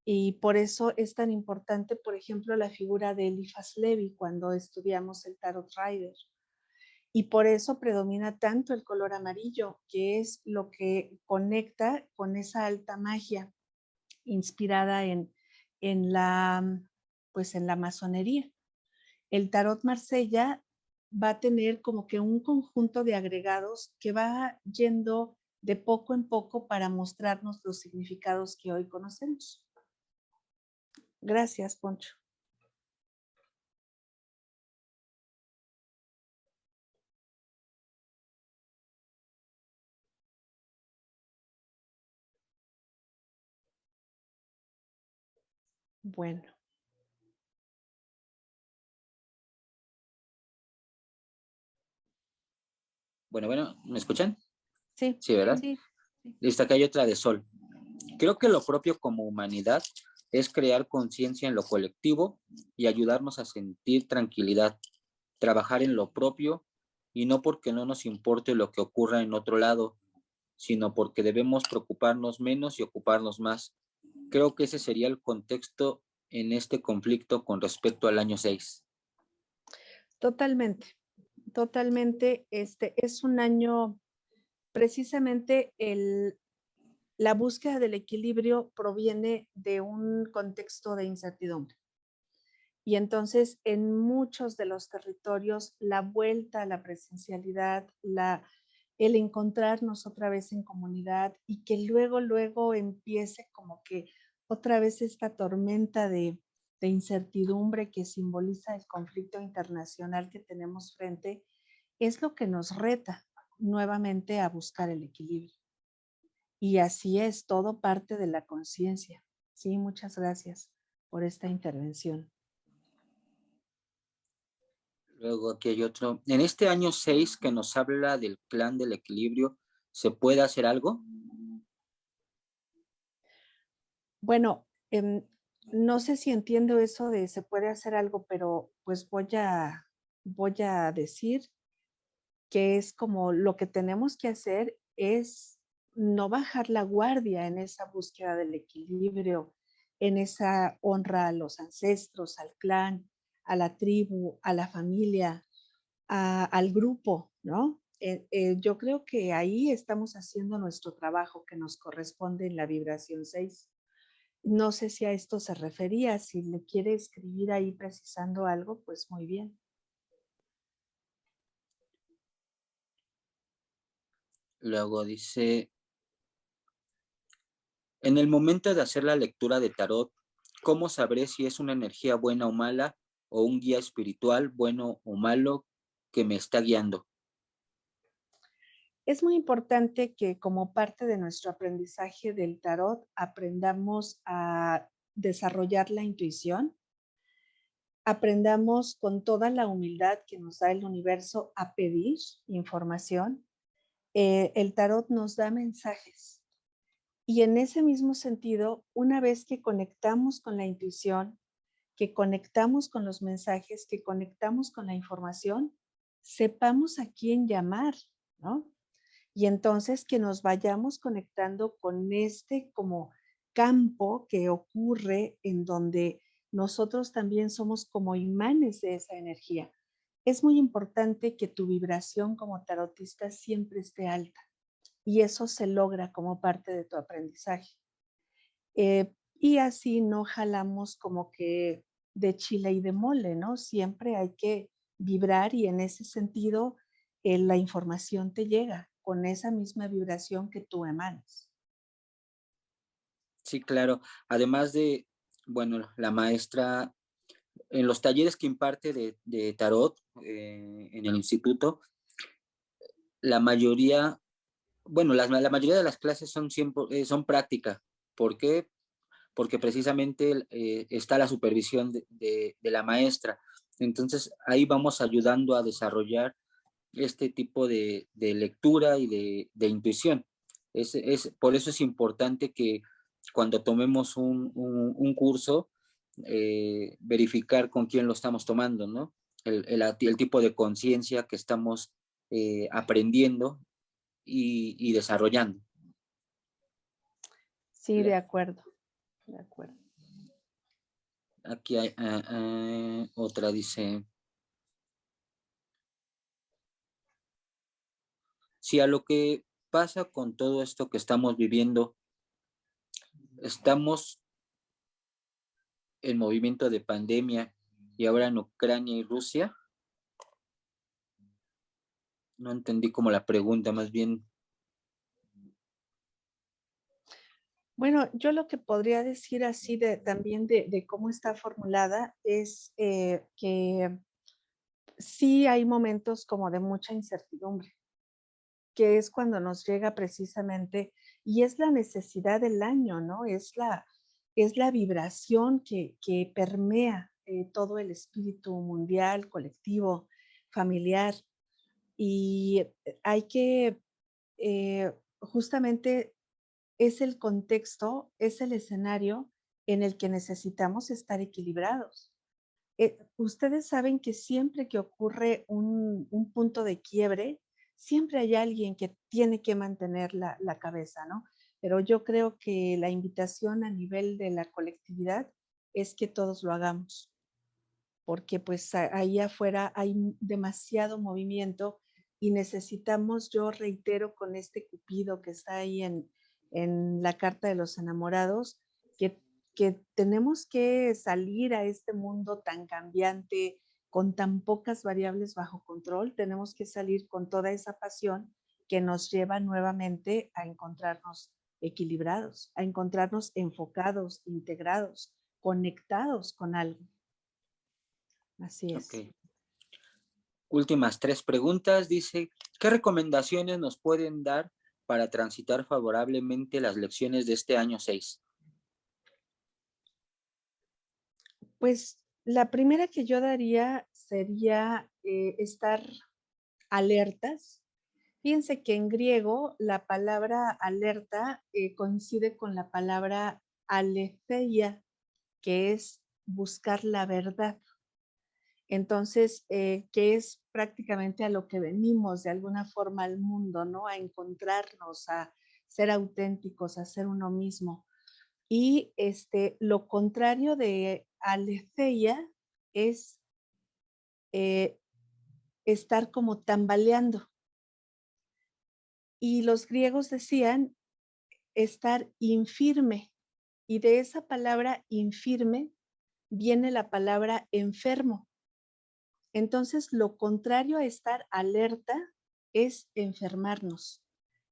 y por eso es tan importante, por ejemplo, la figura de Eliphas Levi cuando estudiamos el tarot Rider. Y por eso predomina tanto el color amarillo, que es lo que conecta con esa alta magia inspirada pues en la masonería. El tarot Marsella va a tener como que un conjunto de agregados que va yendo de poco en poco para mostrarnos los significados que hoy conocemos. Gracias, Poncho. Bueno, Bueno, ¿me escuchan? sí, Sí, ¿verdad? sí, sí. Listo, acá hay otra de Sol. Creo que lo propio como humanidad es crear conciencia en lo colectivo y ayudarnos a sentir tranquilidad, trabajar en lo propio y no porque no nos importe lo que ocurra en otro lado, sino porque debemos preocuparnos menos y ocuparnos más. Creo que ese sería el contexto en este conflicto con respecto al año 6. Totalmente, totalmente. Este es un año, precisamente la búsqueda del equilibrio proviene de un contexto de incertidumbre. Y entonces en muchos de los territorios la vuelta a la presencialidad, el encontrarnos otra vez en comunidad y que luego empiece como que otra vez esta tormenta de incertidumbre que simboliza el conflicto internacional que tenemos frente, es lo que nos reta nuevamente a buscar el equilibrio. Y así es, todo parte de la conciencia. Sí, muchas gracias por esta intervención. Luego aquí hay otro. En este año 6 que nos habla del plan del equilibrio, ¿se puede hacer algo? Bueno, no sé si entiendo eso de se puede hacer algo, pero pues voy a decir que es como lo que tenemos que hacer es no bajar la guardia en esa búsqueda del equilibrio, en esa honra a los ancestros, al clan, a la tribu, a la familia, al grupo, ¿no? Yo creo que ahí estamos haciendo nuestro trabajo que nos corresponde en la vibración 6. No sé si a esto se refería, si le quiere escribir ahí precisando algo, pues muy bien. Luego dice, en el momento de hacer la lectura de tarot, ¿cómo sabré si es una energía buena o mala o un guía espiritual bueno o malo que me está guiando? Es muy importante que como parte de nuestro aprendizaje del tarot aprendamos a desarrollar la intuición, aprendamos con toda la humildad que nos da el universo a pedir información. El tarot nos da mensajes y en ese mismo sentido, una vez que conectamos con la intuición, que conectamos con los mensajes, que conectamos con la información, sepamos a quién llamar, ¿no? Y entonces que nos vayamos conectando con este como campo que ocurre en donde nosotros también somos como imanes de esa energía. Es muy importante que tu vibración como tarotista siempre esté alta y eso se logra como parte de tu aprendizaje. Y así no jalamos como que de chile y de mole, ¿no? Siempre hay que vibrar y en ese sentido la información te llega con esa misma vibración que tú emanas. Sí, claro. Además de, bueno, la maestra, en los talleres que imparte de tarot en el instituto, la mayoría, bueno, la mayoría de las clases son, siempre, son práctica. ¿Por qué? Porque precisamente está la supervisión de la maestra. Entonces, ahí vamos ayudando a desarrollar este tipo de lectura y de intuición. Por eso es importante que cuando tomemos un curso, verificar con quién lo estamos tomando, ¿no? El tipo de conciencia que estamos aprendiendo y desarrollando. Sí, de acuerdo, de acuerdo. Aquí hay otra, dice, si a lo que pasa con todo esto que estamos viviendo, estamos en movimiento de pandemia y ahora en Ucrania y Rusia, no entendí como la pregunta, más bien, Bueno, yo lo que podría decir así también de cómo está formulada es que sí hay momentos como de mucha incertidumbre, que es cuando nos llega precisamente, y es la necesidad del año, ¿no? Es la vibración que permea todo el espíritu mundial, colectivo, familiar, y hay que justamente es el contexto, es el escenario en el que necesitamos estar equilibrados. Ustedes saben que siempre que ocurre un punto de quiebre, siempre hay alguien que tiene que mantener la cabeza, ¿no? Pero yo creo que la invitación a nivel de la colectividad es que todos lo hagamos, porque pues ahí afuera hay demasiado movimiento y necesitamos, yo reitero con este Cupido que está ahí en la carta de los enamorados, que, que tenemos que salir a este mundo tan cambiante, con tan pocas variables bajo control, tenemos que salir con toda esa pasión que nos lleva nuevamente a encontrarnos equilibrados, a encontrarnos enfocados, integrados, conectados con algo. Así ok. es. Últimas tres preguntas, dice, ¿qué recomendaciones nos pueden dar para transitar favorablemente las lecciones de este año 6? Pues la primera que yo daría sería estar alertas. Fíjense que en griego la palabra alerta coincide con la palabra aletheia, que es buscar la verdad. Entonces, que es prácticamente a lo que venimos de alguna forma al mundo, ¿no? A encontrarnos, a ser auténticos, a ser uno mismo. Y lo contrario de aletheia es eh, estar como tambaleando. Y los griegos decían estar infirme. Y de esa palabra infirme viene la palabra enfermo. Entonces, lo contrario a estar alerta es enfermarnos.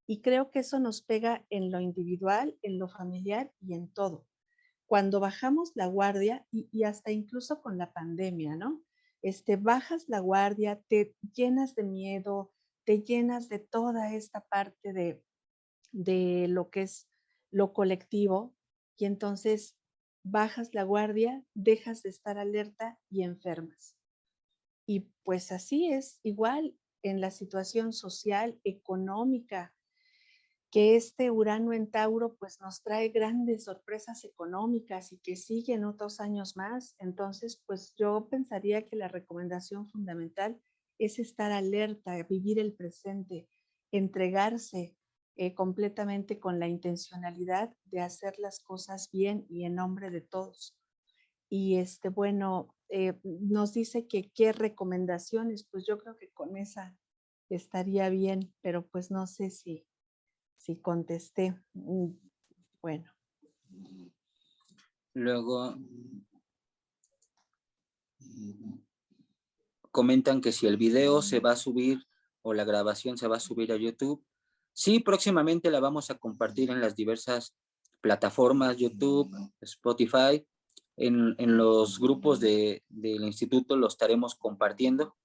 Y creo que eso nos pega en lo individual, en lo familiar y en todo. Cuando bajamos la guardia y hasta incluso con la pandemia, ¿no? Bajas la guardia, te llenas de miedo, te llenas de toda esta parte de lo que es lo colectivo y entonces bajas la guardia, dejas de estar alerta y enfermas. Y pues así es igual en la situación social, económica, que este Urano en Tauro pues nos trae grandes sorpresas económicas y que siguen otros años más. Entonces, pues yo pensaría que la recomendación fundamental es estar alerta, vivir el presente, entregarse, completamente con la intencionalidad de hacer las cosas bien y en nombre de todos. Y bueno, nos dice que qué recomendaciones, pues yo creo que con esa estaría bien, pero pues no sé si contesté. Bueno, Luego comentan que si el video se va a subir o la grabación se va a subir a YouTube. Sí, próximamente la vamos a compartir en las diversas plataformas, YouTube, Spotify. En los grupos del instituto lo estaremos compartiendo.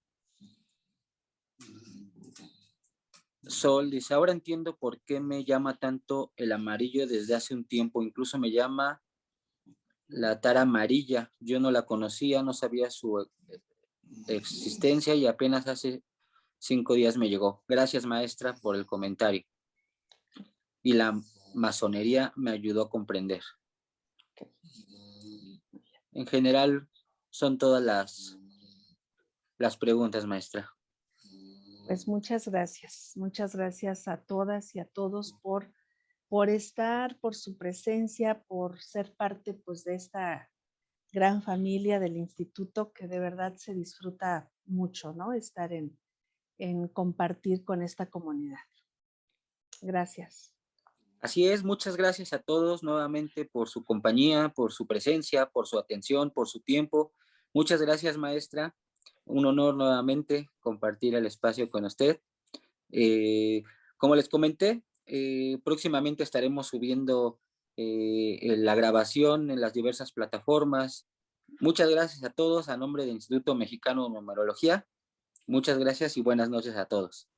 Sol dice, ahora entiendo por qué me llama tanto el amarillo desde hace un tiempo. Incluso me llama la tara amarilla. Yo no la conocía, no sabía su existencia y apenas hace 5 días me llegó. Gracias, maestra, por el comentario. Y la masonería me ayudó a comprender. En general, son todas las preguntas, maestra. pues muchas gracias a todas y a todos por estar, por su presencia, por ser parte pues de esta gran familia del instituto que de verdad se disfruta mucho, ¿no? Estar en compartir con esta comunidad. Gracias. Así es, muchas gracias a todos nuevamente por su compañía, por su presencia, por su atención, por su tiempo. Muchas gracias, maestra. Un honor nuevamente compartir el espacio con usted. Como les comenté, próximamente estaremos subiendo la grabación en las diversas plataformas. Muchas gracias a todos a nombre del Instituto Mexicano de Numerología. Muchas gracias y buenas noches a todos.